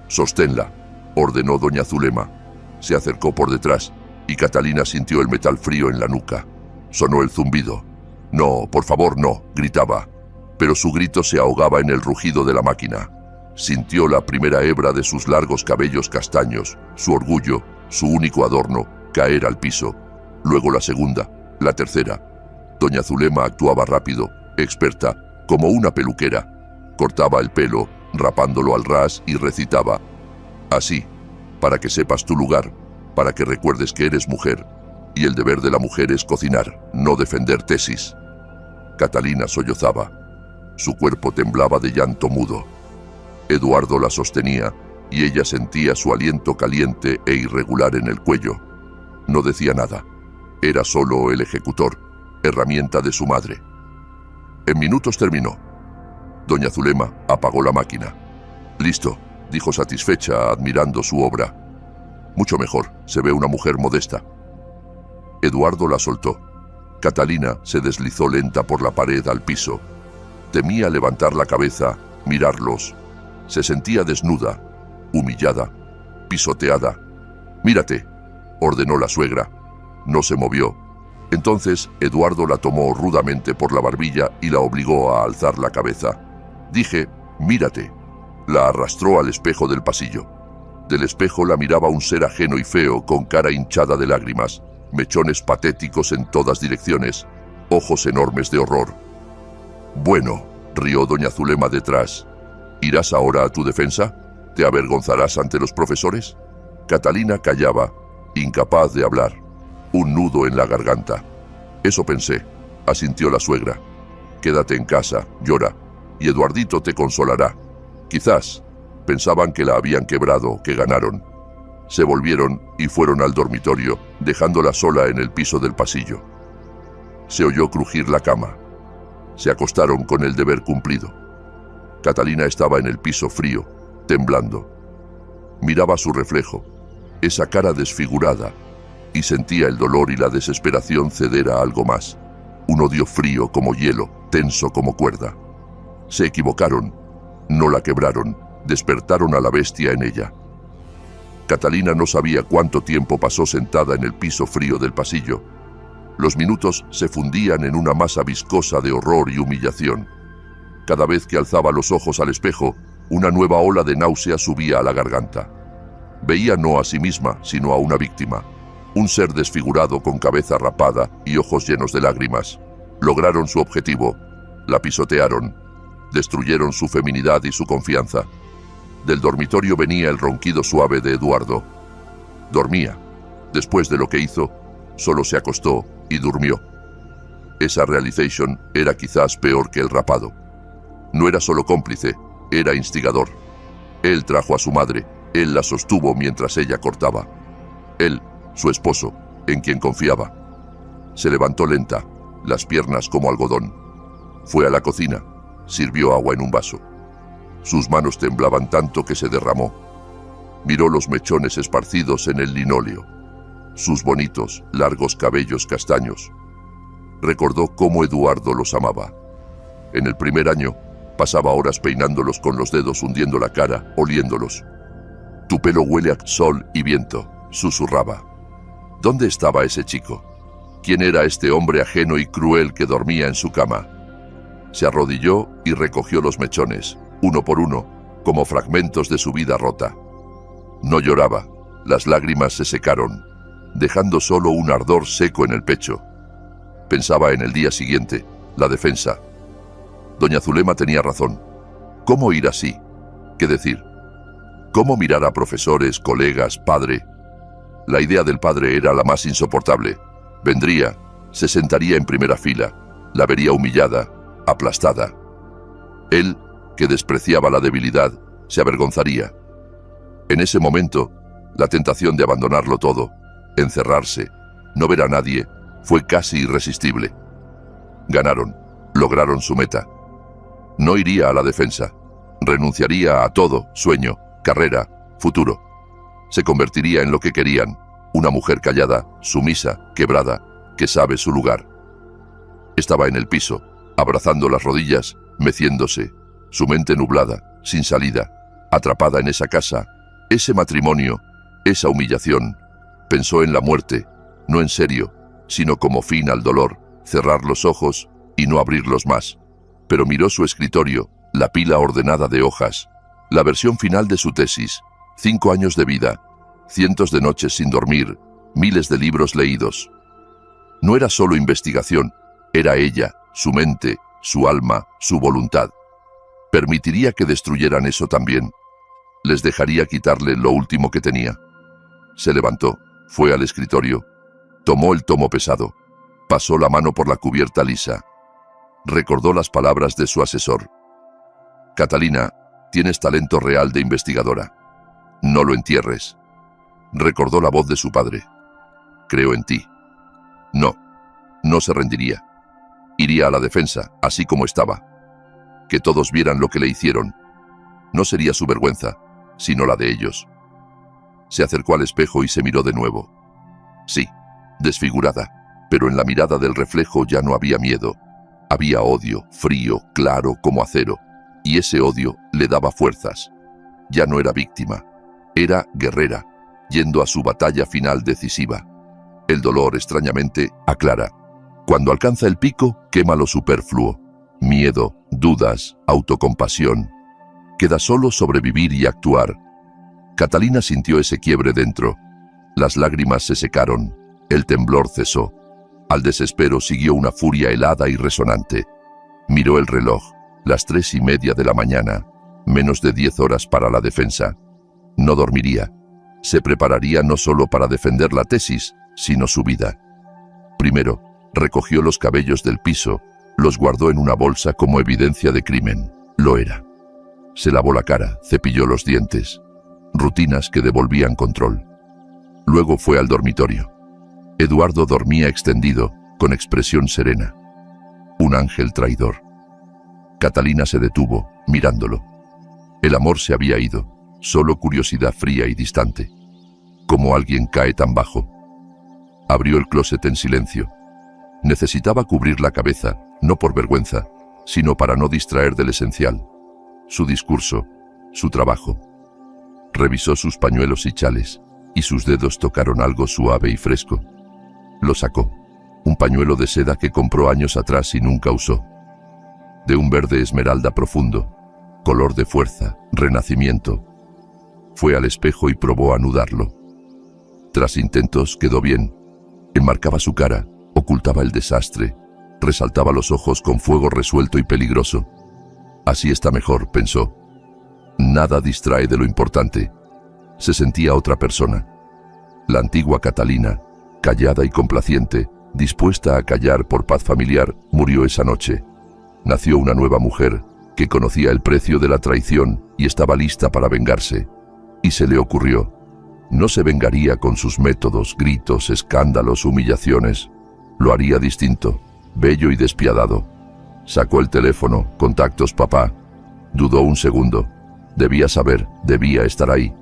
«Sosténla», ordenó doña Zulema. Se acercó por detrás y Catalina sintió el metal frío en la nuca. Sonó el zumbido. «No, por favor, no», gritaba, pero su grito se ahogaba en el rugido de la máquina. Sintió la primera hebra de sus largos cabellos castaños, su orgullo, su único adorno, caer al piso. Luego la segunda, la tercera. Doña Zulema actuaba rápido, experta, como una peluquera. Cortaba el pelo, rapándolo al ras y recitaba: «Así, para que sepas tu lugar, para que recuerdes que eres mujer, y el deber de la mujer es cocinar, no defender tesis». Catalina sollozaba. Su cuerpo temblaba de llanto mudo. Eduardo la sostenía y ella sentía su aliento caliente e irregular en el cuello. No decía nada. Era solo el ejecutor, herramienta de su madre. En minutos terminó. Doña Zulema apagó la máquina. «Listo», dijo satisfecha, admirando su obra. «Mucho mejor, se ve una mujer modesta». Eduardo la soltó. Catalina se deslizó lenta por la pared al piso. Temía levantar la cabeza, mirarlos. Se sentía desnuda, humillada, pisoteada. «Mírate», ordenó la suegra. No se movió. Entonces Eduardo la tomó rudamente por la barbilla y la obligó a alzar la cabeza. «Dije, mírate». La arrastró al espejo del pasillo. Del espejo la miraba un ser ajeno y feo, con cara hinchada de lágrimas, mechones patéticos en todas direcciones, ojos enormes de horror. «Bueno», rió doña Zulema detrás, «¿irás ahora a tu defensa? ¿Te avergonzarás ante los profesores?» Catalina callaba, incapaz de hablar, un nudo en la garganta. «Eso pensé», asintió la suegra. «Quédate en casa, llora, y Eduardito te consolará. Quizás pensaban que la habían quebrado, que ganaron». Se volvieron y fueron al dormitorio, dejándola sola en el piso del pasillo. Se oyó crujir la cama. Se acostaron con el deber cumplido. Catalina estaba en el piso frío, temblando. Miraba su reflejo, esa cara desfigurada, y sentía el dolor y la desesperación ceder a algo más, un odio frío como hielo, tenso como cuerda. Se equivocaron, no la quebraron, despertaron a la bestia en ella. Catalina no sabía cuánto tiempo pasó sentada en el piso frío del pasillo. Los minutos se fundían en una masa viscosa de horror y humillación. Cada vez que alzaba los ojos al espejo, una nueva ola de náusea subía a la garganta. Veía no a sí misma, sino a una víctima, un ser desfigurado con cabeza rapada y ojos llenos de lágrimas. Lograron su objetivo, la pisotearon, destruyeron su feminidad y su confianza. Del dormitorio venía el ronquido suave de Eduardo. Dormía. Después de lo que hizo, solo se acostó y durmió. Esa realization era quizás peor que el rapado. No era solo cómplice, era instigador. Él trajo a su madre, él la sostuvo mientras ella cortaba. Él, su esposo, en quien confiaba. Se levantó lenta, las piernas como algodón. Fue a la cocina, sirvió agua en un vaso. Sus manos temblaban tanto que se derramó. Miró los mechones esparcidos en el linóleo, sus bonitos, largos cabellos castaños. Recordó cómo Eduardo los amaba. En el primer año, pasaba horas peinándolos con los dedos, hundiendo la cara, oliéndolos. «Tu pelo huele a sol y viento», susurraba. ¿Dónde estaba ese chico? ¿Quién era este hombre ajeno y cruel que dormía en su cama? Se arrodilló y recogió los mechones, uno por uno, como fragmentos de su vida rota. No lloraba, las lágrimas se secaron, dejando solo un ardor seco en el pecho. Pensaba en el día siguiente, la defensa. Doña Zulema tenía razón. ¿Cómo ir así? ¿Qué decir? ¿Cómo mirar a profesores, colegas, padre? La idea del padre era la más insoportable. Vendría, se sentaría en primera fila, la vería humillada, aplastada. Él, que despreciaba la debilidad, se avergonzaría. En ese momento, la tentación de abandonarlo todo, encerrarse, no ver a nadie, fue casi irresistible. Ganaron, lograron su meta. No iría a la defensa. Renunciaría a todo, sueño, carrera, futuro. Se convertiría en lo que querían, una mujer callada, sumisa, quebrada, que sabe su lugar. Estaba en el piso, abrazando las rodillas, meciéndose, su mente nublada, sin salida, atrapada en esa casa, ese matrimonio, esa humillación. Pensó en la muerte, no en serio, sino como fin al dolor, cerrar los ojos y no abrirlos más. Pero miró su escritorio, la pila ordenada de hojas, la versión final de su tesis, 5 años de vida, cientos de noches sin dormir, miles de libros leídos. No era solo investigación, era ella, su mente, su alma, su voluntad. Permitiría que destruyeran eso también. Les dejaría quitarle lo último que tenía. Se levantó, fue al escritorio, tomó el tomo pesado, pasó la mano por la cubierta lisa. Recordó las palabras de su asesor. Catalina, tienes talento real de investigadora. No lo entierres. Recordó la voz de su padre. Creo en ti. No se rendiría. Iría a la defensa, así como estaba. Que todos vieran lo que le hicieron. No sería su vergüenza, sino la de ellos. Se acercó al espejo y se miró de nuevo. Sí, desfigurada, pero en la mirada del reflejo ya no había miedo. Había odio, frío, claro como acero, y ese odio le daba fuerzas. Ya no era víctima, era guerrera, yendo a su batalla final decisiva. El dolor, extrañamente, aclara. Cuando alcanza el pico, quema lo superfluo. Miedo, dudas, autocompasión. Queda solo sobrevivir y actuar. Catalina sintió ese quiebre dentro. Las lágrimas se secaron, el temblor cesó. Al desespero siguió una furia helada y resonante. Miró el reloj, las 3:30 de la mañana, menos de 10 horas para la defensa. No dormiría. Se prepararía no solo para defender la tesis, sino su vida. Primero, recogió los cabellos del piso, los guardó en una bolsa como evidencia de crimen. Lo era. Se lavó la cara, cepilló los dientes. Rutinas que devolvían control. Luego fue al dormitorio. Eduardo dormía extendido, con expresión serena. Un ángel traidor. Catalina se detuvo, mirándolo. El amor se había ido, solo curiosidad fría y distante. ¿Cómo alguien cae tan bajo? Abrió el closet en silencio. Necesitaba cubrir la cabeza, no por vergüenza, sino para no distraer del esencial. Su discurso, su trabajo. Revisó sus pañuelos y chales, y sus dedos tocaron algo suave y fresco. Lo sacó, un pañuelo de seda que compró años atrás y nunca usó. De un verde esmeralda profundo, color de fuerza, renacimiento. Fue al espejo y probó anudarlo. Tras intentos quedó bien. Enmarcaba su cara, ocultaba el desastre, resaltaba los ojos con fuego resuelto y peligroso. Así está mejor, pensó. Nada distrae de lo importante. Se sentía otra persona. La antigua Catalina, callada y complaciente, dispuesta a callar por paz familiar, murió esa noche. Nació una nueva mujer, que conocía el precio de la traición y estaba lista para vengarse. Y se le ocurrió. No se vengaría con sus métodos, gritos, escándalos, humillaciones. Lo haría distinto, bello y despiadado. Sacó el teléfono, contactos papá. Dudó un segundo. Debía saber, debía estar ahí.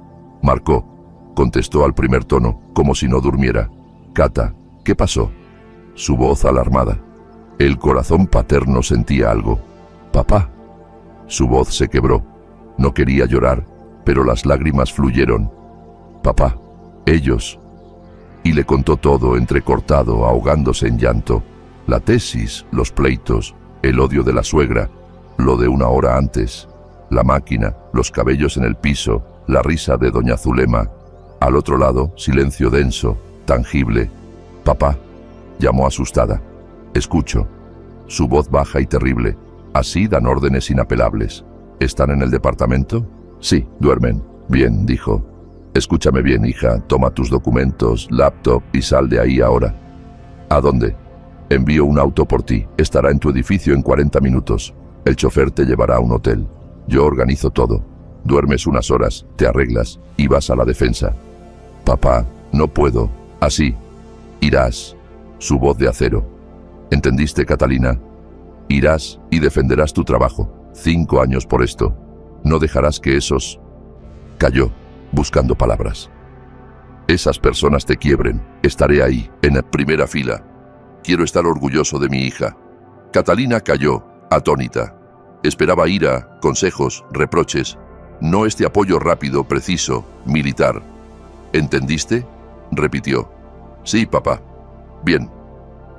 Marcó. Contestó al primer tono, como si no durmiera. Cata, ¿qué pasó? Su voz alarmada. El corazón paterno sentía algo. Papá. Su voz se quebró. No quería llorar, pero las lágrimas fluyeron. Papá, ellos. Y le contó todo, entrecortado, ahogándose en llanto. La tesis, los pleitos, el odio de la suegra, lo de una hora antes, la máquina, los cabellos en el piso, la risa de doña Zulema. Al otro lado, silencio denso, tangible. Papá, llamó asustada. Escucho. Su voz baja y terrible. Así dan órdenes inapelables. ¿Están en el departamento? Sí, duermen. Bien, dijo. Escúchame bien, hija. Toma tus documentos, laptop y sal de ahí ahora. ¿A dónde? Envío un auto por ti. Estará en tu edificio en 40 minutos. El chofer te llevará a un hotel. Yo organizo todo. Duermes unas horas, te arreglas y vas a la defensa. Papá, no puedo. Así. Irás. Su voz de acero. ¿Entendiste, Catalina? Irás y defenderás tu trabajo. 5 años por esto. No dejarás que esos... Calló, buscando palabras. Esas personas te quiebren. Estaré ahí, en la primera fila. Quiero estar orgulloso de mi hija. Catalina calló, atónita. Esperaba ira, consejos, reproches. No este apoyo rápido, preciso, militar. ¿Entendiste? Repitió. Sí, papá. Bien.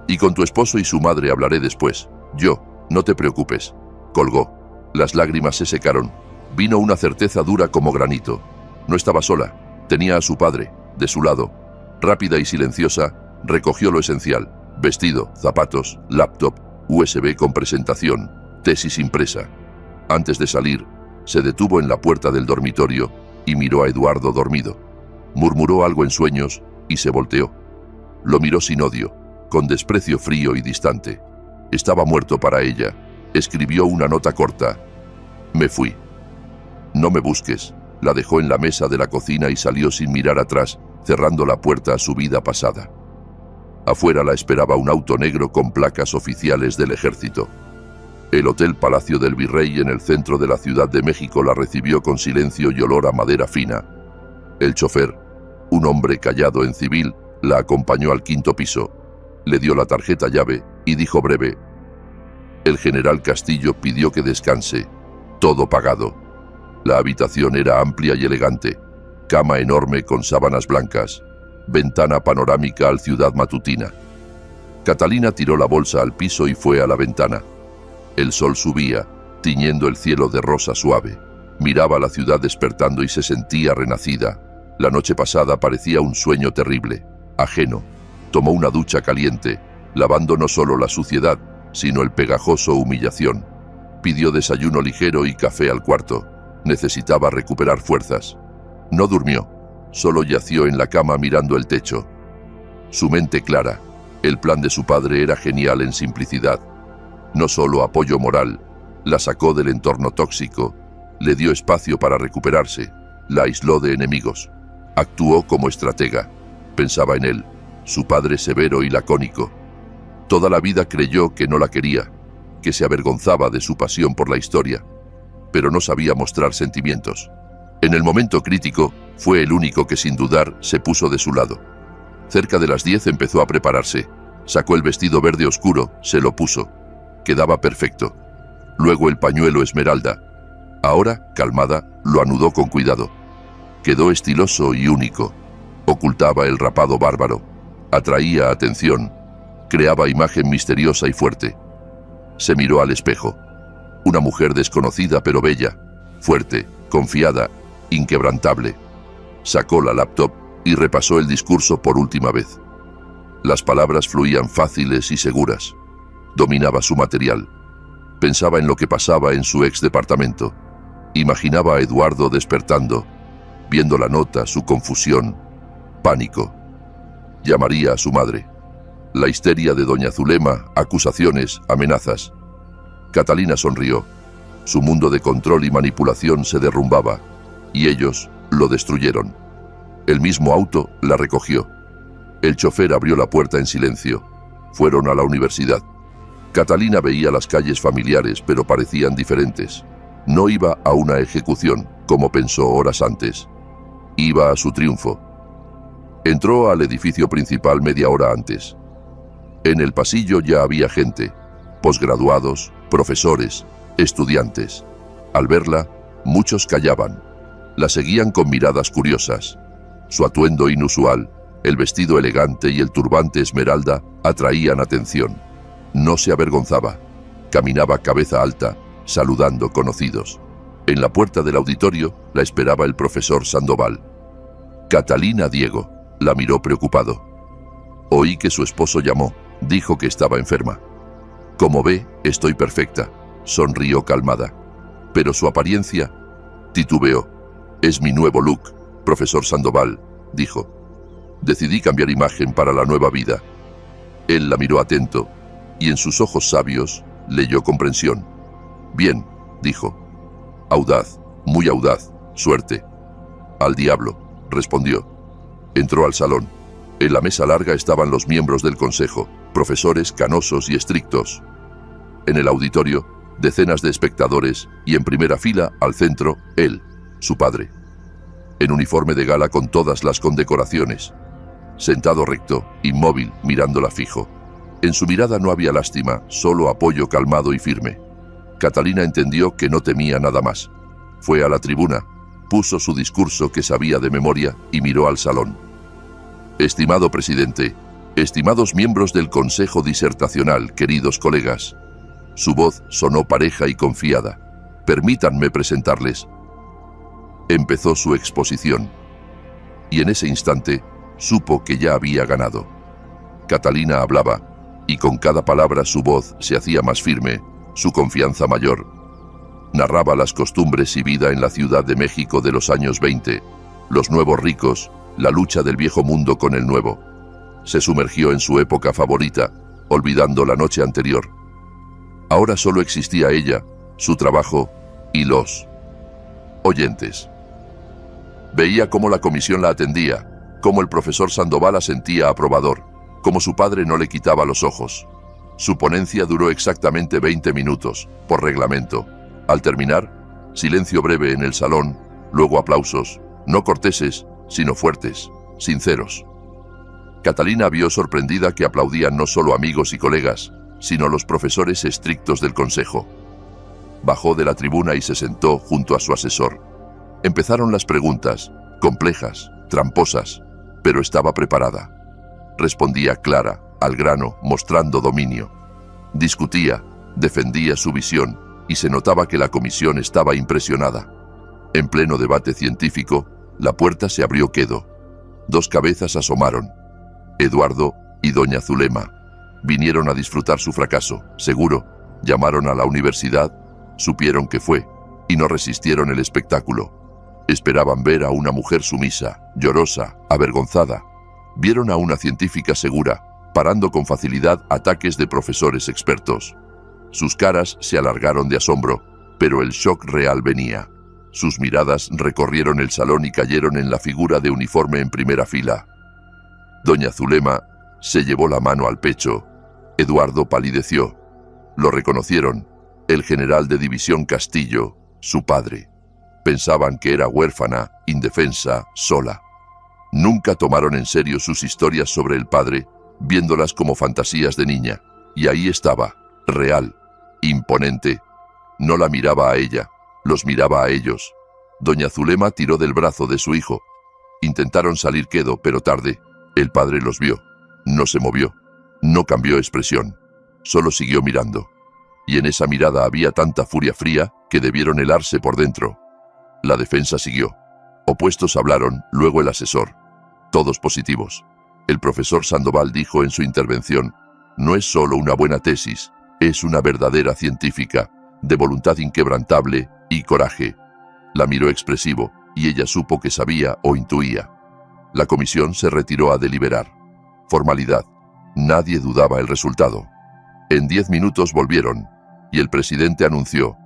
Y con tu esposo y su madre hablaré después. Yo, no te preocupes. Colgó. Las lágrimas se secaron. Vino una certeza dura como granito. No estaba sola. Tenía a su padre, de su lado. Rápida y silenciosa, recogió lo esencial. Vestido, zapatos, laptop, USB con presentación, tesis impresa. Antes de salir, se detuvo en la puerta del dormitorio y miró a Eduardo dormido. Murmuró algo en sueños y se volteó. Lo miró sin odio, con desprecio frío y distante. Estaba muerto para ella. Escribió una nota corta. Me fui. No me busques. La dejó en la mesa de la cocina y salió sin mirar atrás, cerrando la puerta a su vida pasada. Afuera la esperaba un auto negro con placas oficiales del ejército. El Hotel Palacio del Virrey en el centro de la Ciudad de México la recibió con silencio y olor a madera fina. El chofer, un hombre callado en civil, la acompañó al 5º piso. Le dio la tarjeta llave y dijo breve: el general Castillo pidió que descanse. Todo pagado. La habitación era amplia y elegante. Cama enorme con sábanas blancas. Ventana panorámica al Ciudad Matutina. Catalina tiró la bolsa al piso y fue a la ventana. El sol subía, tiñendo el cielo de rosa suave. Miraba la ciudad despertando y se sentía renacida. La noche pasada parecía un sueño terrible, ajeno. Tomó una ducha caliente, lavando no solo la suciedad, sino el pegajoso humillación. Pidió desayuno ligero y café al cuarto. Necesitaba recuperar fuerzas. No durmió. Solo yació en la cama mirando el techo. Su mente clara. El plan de su padre era genial en simplicidad. No solo apoyo moral, la sacó del entorno tóxico, le dio espacio para recuperarse, la aisló de enemigos. Actuó como estratega. Pensaba en él, su padre severo y lacónico. Toda la vida creyó que no la quería, que se avergonzaba de su pasión por la historia, pero no sabía mostrar sentimientos. En el momento crítico, fue el único que sin dudar se puso de su lado. Cerca de las 10 empezó a prepararse. Sacó el vestido verde oscuro, se lo puso. Quedaba perfecto. Luego el pañuelo esmeralda. Ahora, calmada, lo anudó con cuidado. Quedó estiloso y único. Ocultaba el rapado bárbaro. Atraía atención. Creaba imagen misteriosa y fuerte. Se miró al espejo. Una mujer desconocida pero bella, fuerte, confiada, inquebrantable. Sacó la laptop y repasó el discurso por última vez. Las palabras fluían fáciles y seguras. Dominaba su material. Pensaba en lo que pasaba en su ex departamento. Imaginaba a Eduardo despertando, viendo la nota, su confusión, pánico. Llamaría a su madre. La histeria de doña Zulema, acusaciones, amenazas. Catalina sonrió. Su mundo de control y manipulación se derrumbaba, y ellos lo destruyeron. El mismo auto la recogió. El chofer abrió la puerta en silencio. Fueron a la universidad. Catalina veía las calles familiares, pero parecían diferentes. No iba a una ejecución, como pensó horas antes. Iba a su triunfo. Entró al edificio principal media hora antes. En el pasillo ya había gente, posgraduados, profesores, estudiantes. Al verla, muchos callaban. La seguían con miradas curiosas. Su atuendo inusual, el vestido elegante y el turbante esmeralda atraían atención. No se avergonzaba. Caminaba cabeza alta, saludando conocidos. En la puerta del auditorio la esperaba el profesor Sandoval. Catalina Diego la miró preocupado. Oí que su esposo llamó. Dijo que estaba enferma. Como ve, estoy perfecta. Sonrió calmada. Pero su apariencia titubeó. Es mi nuevo look, profesor Sandoval, dijo. Decidí cambiar imagen para la nueva vida. Él la miró atento, y en sus ojos sabios leyó comprensión. Bien, dijo. Audaz, muy audaz. Suerte. Al diablo, respondió. Entró al salón. En la mesa larga estaban los miembros del consejo, profesores canosos y estrictos. En el auditorio, decenas de espectadores y en primera fila, al centro, él, su padre. En uniforme de gala con todas las condecoraciones. Sentado recto, inmóvil, mirándola fijo. En su mirada no había lástima, solo apoyo calmado y firme. Catalina entendió que no temía nada más. Fue a la tribuna, puso su discurso que sabía de memoria y miró al salón. Estimado presidente, estimados miembros del Consejo Disertacional, queridos colegas. Su voz sonó pareja y confiada. Permítanme presentarles. Empezó su exposición. Y en ese instante, supo que ya había ganado. Catalina hablaba, y con cada palabra su voz se hacía más firme, su confianza mayor. Narraba las costumbres y vida en la Ciudad de México de los años 20, los nuevos ricos, la lucha del viejo mundo con el nuevo. Se sumergió en su época favorita, olvidando la noche anterior. Ahora solo existía ella, su trabajo y los oyentes. Veía cómo la comisión la atendía, cómo el profesor Sandoval asentía aprobador, cómo su padre no le quitaba los ojos. Su ponencia duró exactamente 20 minutos, por reglamento. Al terminar, silencio breve en el salón, luego aplausos, no corteses, sino fuertes, sinceros. Catalina vio sorprendida que aplaudían no solo amigos y colegas, sino los profesores estrictos del consejo. Bajó de la tribuna y se sentó junto a su asesor. Empezaron las preguntas, complejas, tramposas, pero estaba preparada. Respondía clara, al grano, mostrando dominio. Discutía, defendía su visión, y se notaba que la comisión estaba impresionada. En pleno debate científico, la puerta se abrió quedo. Dos cabezas asomaron. Eduardo y doña Zulema. Vinieron a disfrutar su fracaso, seguro. Llamaron a la universidad, supieron que fue, y no resistieron el espectáculo. Esperaban ver a una mujer sumisa, llorosa, avergonzada. Vieron a una científica segura, parando con facilidad ataques de profesores expertos. Sus caras se alargaron de asombro, pero el shock real venía. Sus miradas recorrieron el salón y cayeron en la figura de uniforme en primera fila. Doña Zulema se llevó la mano al pecho. Eduardo palideció. Lo reconocieron. El general de división Castillo, su padre. Pensaban que era huérfana, indefensa, sola. Nunca tomaron en serio sus historias sobre el padre, viéndolas como fantasías de niña. Y ahí estaba, real, imponente. No la miraba a ella, los miraba a ellos. Doña Zulema tiró del brazo de su hijo. Intentaron salir quedo, pero tarde. El padre los vio. No se movió. No cambió expresión. Solo siguió mirando. Y en esa mirada había tanta furia fría que debieron helarse por dentro. La defensa siguió. Opuestos hablaron, luego el asesor. Todos positivos. El profesor Sandoval dijo en su intervención: no es solo una buena tesis, es una verdadera científica, de voluntad inquebrantable y coraje. La miró expresivo, y ella supo que sabía o intuía. La comisión se retiró a deliberar. Formalidad. Nadie dudaba el resultado. En 10 minutos volvieron, y el presidente anunció: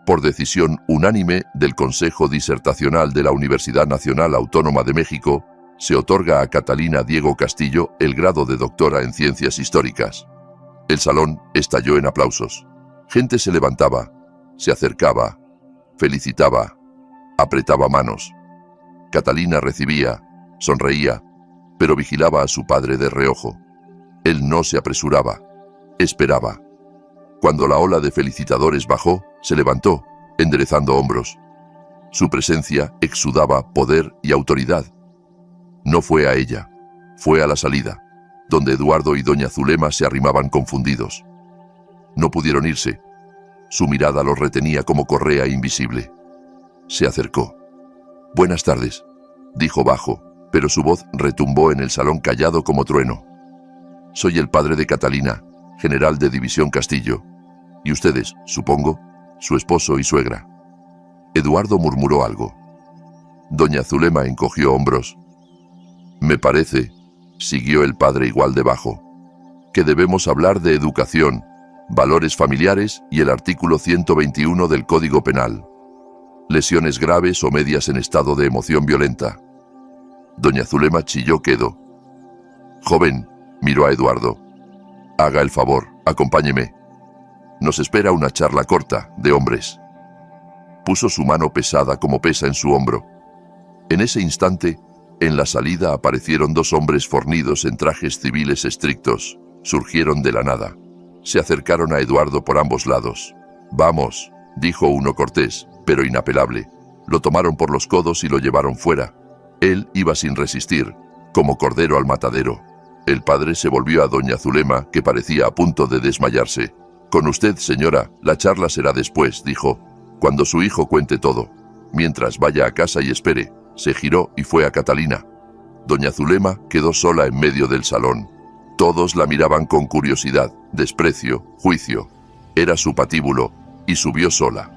por decisión unánime del Consejo Disertacional de la Universidad Nacional Autónoma de México, se otorga a Catalina Diego Castillo el grado de doctora en Ciencias Históricas. El salón estalló en aplausos. Gente se levantaba, se acercaba, felicitaba, apretaba manos. Catalina recibía, sonreía, pero vigilaba a su padre de reojo. Él no se apresuraba, esperaba. Cuando la ola de felicitadores bajó, se levantó, enderezando hombros. Su presencia exudaba poder y autoridad. No fue a ella, fue a la salida, donde Eduardo y doña Zulema se arrimaban confundidos. No pudieron irse. Su mirada los retenía como correa invisible. Se acercó. «Buenas tardes», dijo bajo, pero su voz retumbó en el salón callado como trueno. «Soy el padre de Catalina, general de división Castillo. Y ustedes, supongo, su esposo y suegra». Eduardo murmuró algo. Doña Zulema encogió hombros. «Me parece», siguió el padre igual de bajo, «que debemos hablar de educación, valores familiares y el artículo 121 del Código Penal». lesiones graves o medias en estado de emoción violenta. Doña Zulema chilló quedo. Joven, miró a Eduardo. Haga el favor, acompáñeme. Nos espera una charla corta, de hombres. Puso su mano pesada como pesa en su hombro. En ese instante, en la salida aparecieron dos hombres fornidos en trajes civiles estrictos. Surgieron de la nada. Se acercaron a Eduardo por ambos lados. Vamos, dijo uno cortés, pero inapelable. Lo tomaron por los codos y lo llevaron fuera. Él iba sin resistir, como cordero al matadero. El padre se volvió a doña Zulema, que parecía a punto de desmayarse. Con usted, señora, la charla será después, dijo, cuando su hijo cuente todo. Mientras vaya a casa y espere. Se giró y fue a Catalina. Doña Zulema quedó sola en medio del salón. Todos la miraban con curiosidad, desprecio, juicio. Era su patíbulo, y subió sola.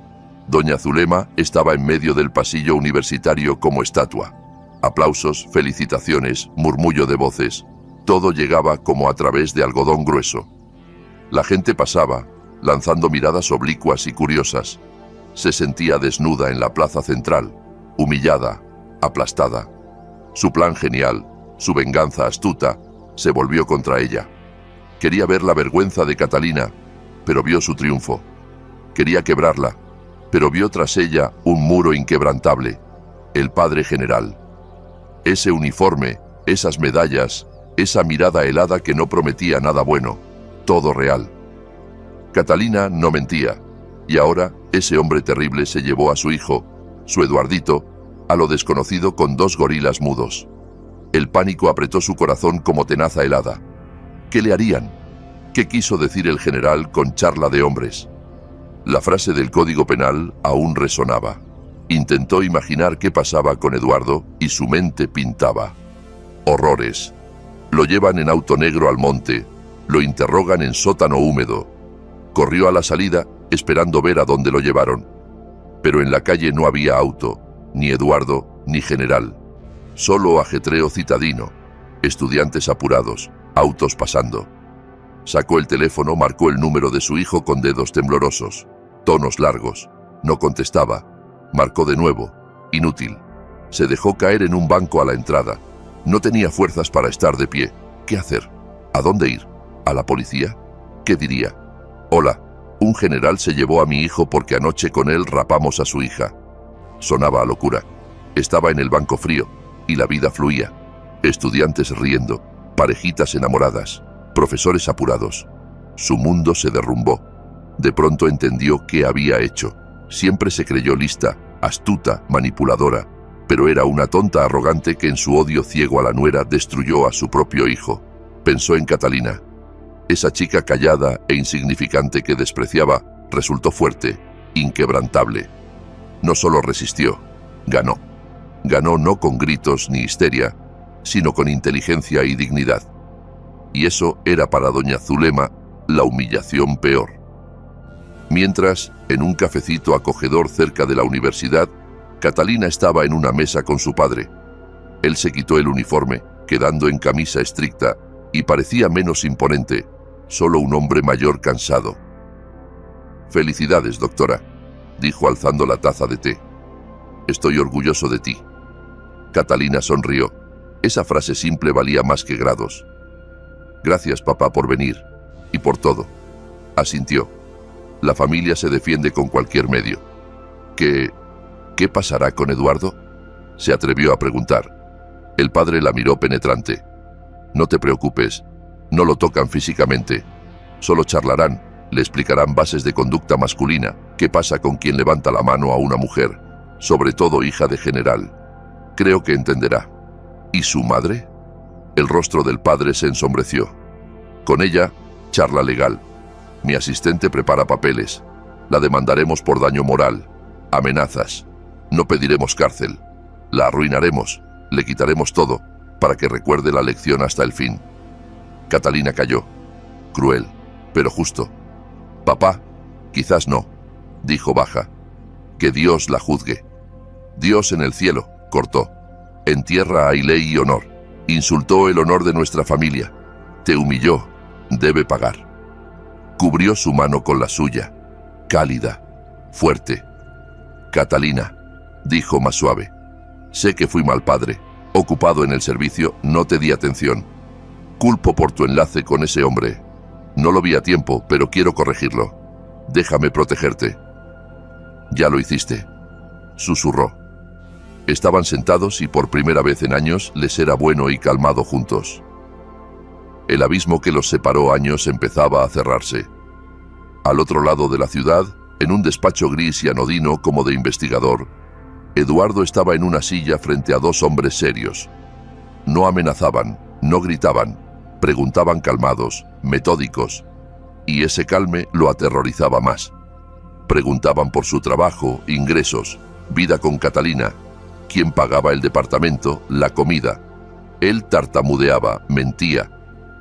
Doña Zulema estaba en medio del pasillo universitario como estatua. Aplausos, felicitaciones, murmullo de voces. Todo llegaba como a través de algodón grueso. La gente pasaba, lanzando miradas oblicuas y curiosas. Se sentía desnuda en la plaza central, humillada, aplastada. Su plan genial, su venganza astuta, se volvió contra ella. Quería ver la vergüenza de Catalina, pero vio su triunfo. Quería quebrarla, pero vio tras ella un muro inquebrantable, el padre general. Ese uniforme, esas medallas, esa mirada helada que no prometía nada bueno, todo real. Catalina no mentía, y ahora ese hombre terrible se llevó a su hijo, su Eduardito, a lo desconocido con dos gorilas mudos. El pánico apretó su corazón como tenaza helada. ¿Qué le harían? ¿Qué quiso decir el general con charla de hombres? La frase del Código Penal aún resonaba. Intentó imaginar qué pasaba con Eduardo y su mente pintaba. Horrores. Lo llevan en auto negro al monte, lo interrogan en sótano húmedo. Corrió a la salida esperando ver a dónde lo llevaron. Pero en la calle no había auto, ni Eduardo, ni general. Solo ajetreo citadino, estudiantes apurados, autos pasando. Sacó el teléfono, marcó el número de su hijo con dedos temblorosos, tonos largos. No contestaba. Marcó de nuevo. Inútil. Se dejó caer en un banco a la entrada. No tenía fuerzas para estar de pie. ¿Qué hacer? ¿A dónde ir? ¿A la policía? ¿Qué diría? Hola, un general se llevó a mi hijo porque anoche con él rapamos a su hija. Sonaba a locura. Estaba en el banco frío, y la vida fluía. Estudiantes riendo, parejitas enamoradas, profesores apurados. Su mundo se derrumbó. De pronto entendió qué había hecho. Siempre se creyó lista, astuta, manipuladora, pero era una tonta arrogante que en su odio ciego a la nuera destruyó a su propio hijo. Pensó en Catalina. Esa chica callada e insignificante que despreciaba resultó fuerte, inquebrantable. No solo resistió, ganó. Ganó no con gritos ni histeria, sino con inteligencia y dignidad. Y eso era para doña Zulema la humillación peor. Mientras, en un cafecito acogedor cerca de la universidad, Catalina estaba en una mesa con su padre. Él se quitó el uniforme, quedando en camisa estricta, y parecía menos imponente, solo un hombre mayor cansado. «Felicidades, doctora», dijo alzando la taza de té. «Estoy orgulloso de ti». Catalina sonrió. Esa frase simple valía más que grados. «Gracias, papá, por venir. Y por todo». Asintió. La familia se defiende con cualquier medio. ¿Qué pasará con Eduardo?, se atrevió a preguntar. El padre la miró penetrante. «No te preocupes, no lo tocan físicamente. Solo charlarán, le explicarán bases de conducta masculina, qué pasa con quien levanta la mano a una mujer, sobre todo hija de general. Creo que entenderá». ¿Y su madre? El rostro del padre se ensombreció. «Con ella, charla legal. Mi asistente prepara papeles. La demandaremos por daño moral, amenazas. No pediremos cárcel. La arruinaremos, le quitaremos todo, para que recuerde la lección hasta el fin». Catalina calló. Cruel, pero justo. «Papá, quizás no», dijo baja. «Que Dios la juzgue». «Dios en el cielo», cortó. «En tierra hay ley y honor. Insultó el honor de nuestra familia. Te humilló. Debe pagar». Cubrió su mano con la suya, cálida, fuerte. «Catalina», dijo más suave. Sé que fui mal padre. Ocupado en el servicio, no te di atención. Culpo por tu enlace con ese hombre. No lo vi a tiempo, pero quiero corregirlo. Déjame protegerte. Ya lo hiciste, susurró. Estaban sentados y por primera vez en años les era bueno y calmado juntos. El abismo que los separó años empezaba a cerrarse. Al otro lado de la ciudad, en un despacho gris y anodino como de investigador, Eduardo estaba en una silla frente a dos hombres serios. No amenazaban, no gritaban, preguntaban calmados, metódicos, y ese calme lo aterrorizaba más. Preguntaban por su trabajo, ingresos, vida con Catalina, quién pagaba el departamento, la comida. Él tartamudeaba, mentía.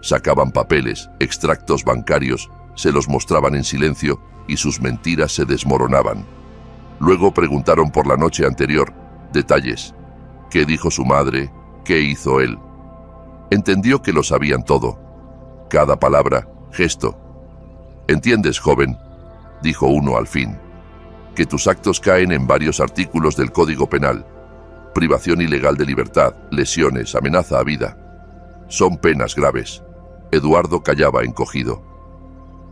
Sacaban papeles, extractos bancarios, se los mostraban en silencio y sus mentiras se desmoronaban. Luego preguntaron por la noche anterior, detalles. ¿Qué dijo su madre? ¿Qué hizo él? Entendió que lo sabían todo. Cada palabra, gesto. ¿Entiendes, joven?, dijo uno al fin, que tus actos caen en varios artículos del Código Penal. Privación ilegal de libertad, lesiones, amenaza a vida. Son penas graves. Eduardo callaba encogido.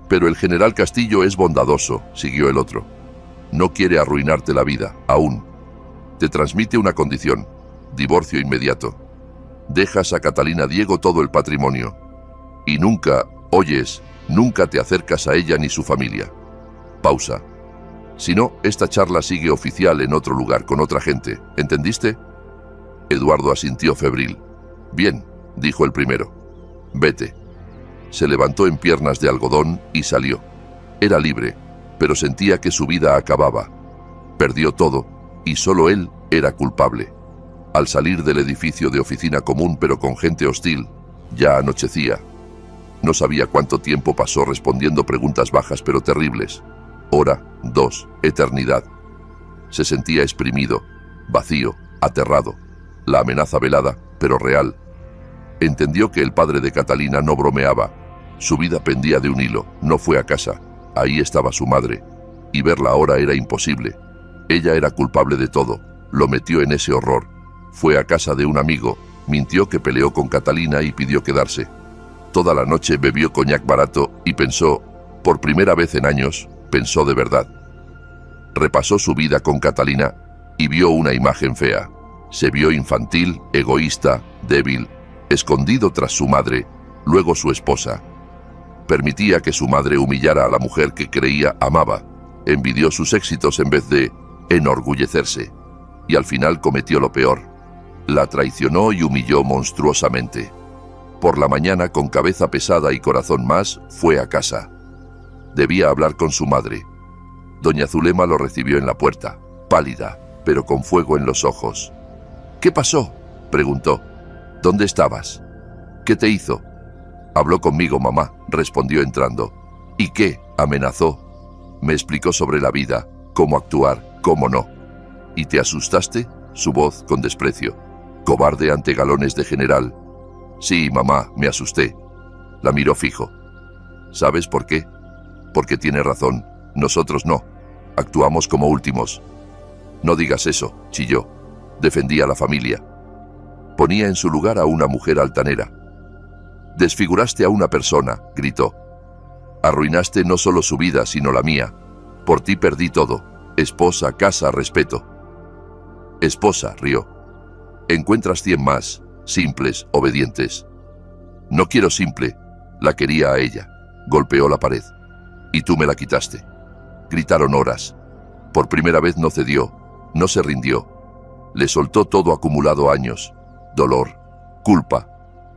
Pero el general Castillo es bondadoso, siguió el otro. No quiere arruinarte la vida, aún. Te transmite una condición, divorcio inmediato. Dejas a Catalina Diego todo el patrimonio. Y nunca, oyes, nunca te acercas a ella ni su familia. Pausa. Si no, esta charla sigue oficial en otro lugar, con otra gente. ¿Entendiste? Eduardo asintió febril. Bien, dijo el primero. Vete. Se levantó en piernas de algodón y salió. Era libre, pero sentía que su vida acababa. Perdió todo, y solo él era culpable. Al salir del edificio de oficina común pero con gente hostil, ya anochecía. No sabía cuánto tiempo pasó respondiendo preguntas bajas pero terribles. Hora, 2, eternidad. Se sentía exprimido, vacío, aterrado. La amenaza velada, pero real. Entendió que el padre de Catalina no bromeaba. Su vida pendía de un hilo, no fue a casa. Ahí estaba su madre. Y verla ahora era imposible. Ella era culpable de todo. Lo metió en ese horror. Fue a casa de un amigo, mintió que peleó con Catalina y pidió quedarse. Toda la noche bebió coñac barato y pensó, por primera vez en años, pensó de verdad. Repasó su vida con Catalina y vio una imagen fea. Se vio infantil, egoísta, débil, escondido tras su madre, luego su esposa. Permitía que su madre humillara a la mujer que creía amaba. Envidió sus éxitos en vez de enorgullecerse. Y al final cometió lo peor. La traicionó y humilló monstruosamente. Por la mañana, con cabeza pesada y corazón más, fue a casa. Debía hablar con su madre. Doña Zulema lo recibió en la puerta, pálida, pero con fuego en los ojos. «¿Qué pasó?», preguntó. «¿Dónde estabas? ¿Qué te hizo?». «Habló conmigo, mamá», respondió entrando. «¿Y qué?», amenazó. «Me explicó sobre la vida, cómo actuar, cómo no». «¿Y te asustaste?», su voz con desprecio. «Cobarde ante galones de general». «Sí, mamá, me asusté». La miró fijo. «¿Sabes por qué?». «Porque tiene razón. Nosotros no. Actuamos como últimos». «No digas eso», chilló. Defendía a la familia. Ponía en su lugar a una mujer altanera. «Desfiguraste a una persona», gritó. «Arruinaste no solo su vida, sino la mía. Por ti perdí todo. Esposa, casa, respeto». «Esposa», rió. «Encuentras 100 más, simples, obedientes». «No quiero simple». La quería a ella. Golpeó la pared. «Y tú me la quitaste». Gritaron horas. Por primera vez no cedió, no se rindió. Le soltó todo acumulado años. Dolor, culpa,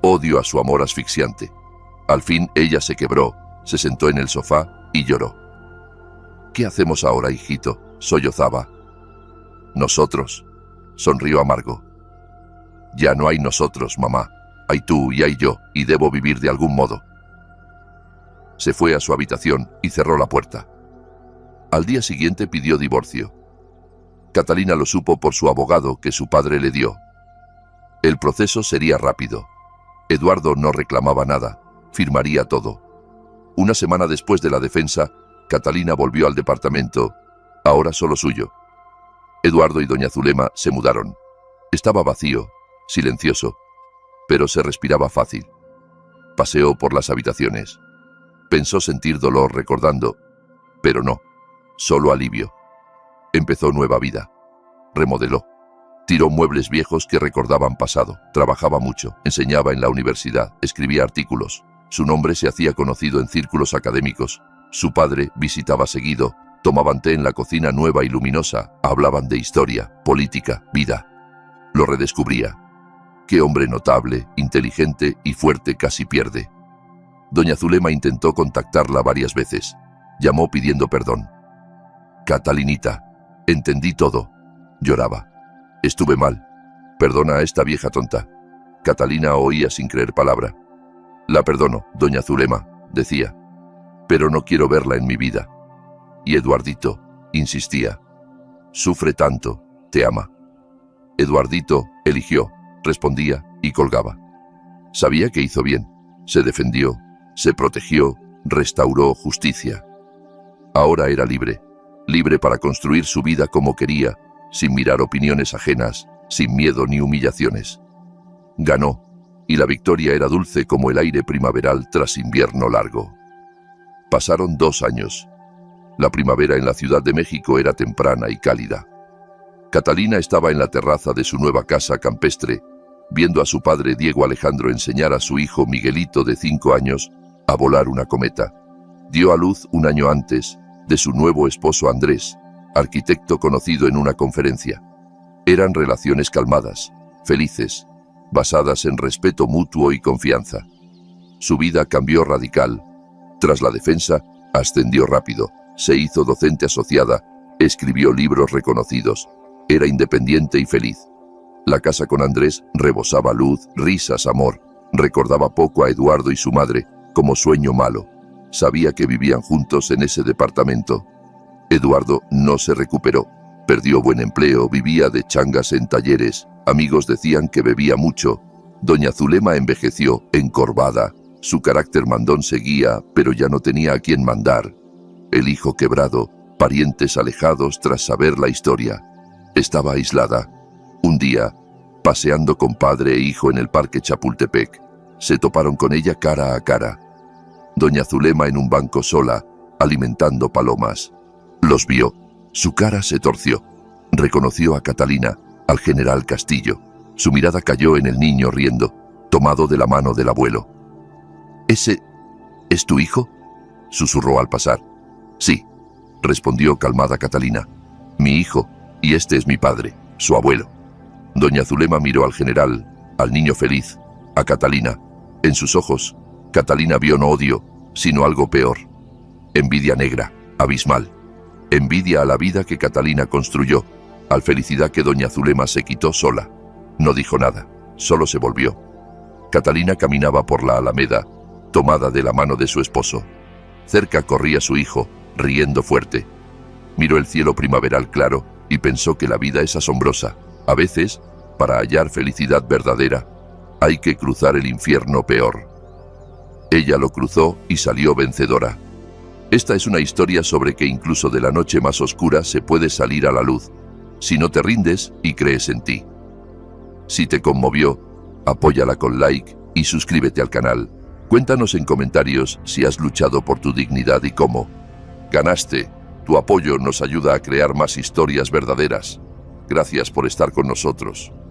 odio a su amor asfixiante. Al fin ella se quebró, se sentó en el sofá y lloró. «¿Qué hacemos ahora, hijito?», sollozaba. «Nosotros», sonrió amargo. «Ya no hay nosotros, mamá. Hay tú y hay yo, y debo vivir de algún modo». Se fue a su habitación y cerró la puerta. Al día siguiente pidió divorcio. Catalina lo supo por su abogado que su padre le dio. El proceso sería rápido. Eduardo no reclamaba nada, firmaría todo. Una semana después de la defensa, Catalina volvió al departamento, ahora solo suyo. Eduardo y doña Zulema se mudaron. Estaba vacío, silencioso, pero se respiraba fácil. Paseó por las habitaciones. Pensó sentir dolor recordando, pero no, solo alivio. Empezó nueva vida. Remodeló. Tiró muebles viejos que recordaban pasado. Trabajaba mucho, enseñaba en la universidad, escribía artículos. Su nombre se hacía conocido en círculos académicos. Su padre visitaba seguido. Tomaban té en la cocina nueva y luminosa. Hablaban de historia, política, vida. Lo redescubría. Qué hombre notable, inteligente y fuerte casi pierde. Doña Zulema intentó contactarla varias veces. Llamó pidiendo perdón. Catalinita, entendí todo. Lloraba. Estuve mal. Perdona a esta vieja tonta. Catalina oía sin creer palabra. La perdono, doña Zulema, decía. Pero no quiero verla en mi vida. Y Eduardito, insistía. Sufre tanto, te ama. Eduardito eligió, respondía y colgaba. Sabía que hizo bien. Se defendió, se protegió, restauró justicia. Ahora era libre. Libre para construir su vida como quería, sin mirar opiniones ajenas, sin miedo ni humillaciones. Ganó, y la victoria era dulce como el aire primaveral tras invierno largo. Pasaron 2 años. La primavera en la Ciudad de México era temprana y cálida. Catalina estaba en la terraza de su nueva casa campestre, viendo a su padre Diego Alejandro enseñar a su hijo Miguelito de 5 años a volar una cometa. Dio a luz 1 año antes de su nuevo esposo Andrés, arquitecto conocido en una conferencia. Eran relaciones calmadas, felices, basadas en respeto mutuo y confianza. Su vida cambió radical. Tras la defensa, ascendió rápido, se hizo docente asociada, escribió libros reconocidos, era independiente y feliz. La casa con Andrés rebosaba luz, risas, amor. Recordaba poco a Eduardo y su madre, como sueño malo. Sabía que vivían juntos en ese departamento. Eduardo no se recuperó. Perdió buen empleo, vivía de changas en talleres. Amigos decían que bebía mucho. Doña Zulema envejeció, encorvada. Su carácter mandón seguía, pero ya no tenía a quien mandar. El hijo quebrado, parientes alejados tras saber la historia. Estaba aislada. Un día, paseando con padre e hijo en el parque Chapultepec, se toparon con ella cara a cara. Doña Zulema en un banco sola, alimentando palomas. Los vio. Su cara se torció. Reconoció a Catalina, al general Castillo. Su mirada cayó en el niño riendo, tomado de la mano del abuelo. «¿Ese es tu hijo?», susurró al pasar. «Sí», respondió calmada Catalina. «Mi hijo, y este es mi padre, su abuelo». Doña Zulema miró al general, al niño feliz, a Catalina. En sus ojos, Catalina vio no odio, sino algo peor. Envidia negra, abismal. Envidia a la vida que Catalina construyó, a la felicidad que doña Zulema se quitó sola. No dijo nada, solo se volvió. Catalina caminaba por la alameda, tomada de la mano de su esposo. Cerca corría su hijo, riendo fuerte. Miró el cielo primaveral claro y pensó que la vida es asombrosa. A veces, para hallar felicidad verdadera, hay que cruzar el infierno peor. Ella lo cruzó y salió vencedora. Esta es una historia sobre que incluso de la noche más oscura se puede salir a la luz, si no te rindes y crees en ti. Si te conmovió, apóyala con like y suscríbete al canal. Cuéntanos en comentarios si has luchado por tu dignidad y cómo. Ganaste. Tu apoyo nos ayuda a crear más historias verdaderas. Gracias por estar con nosotros.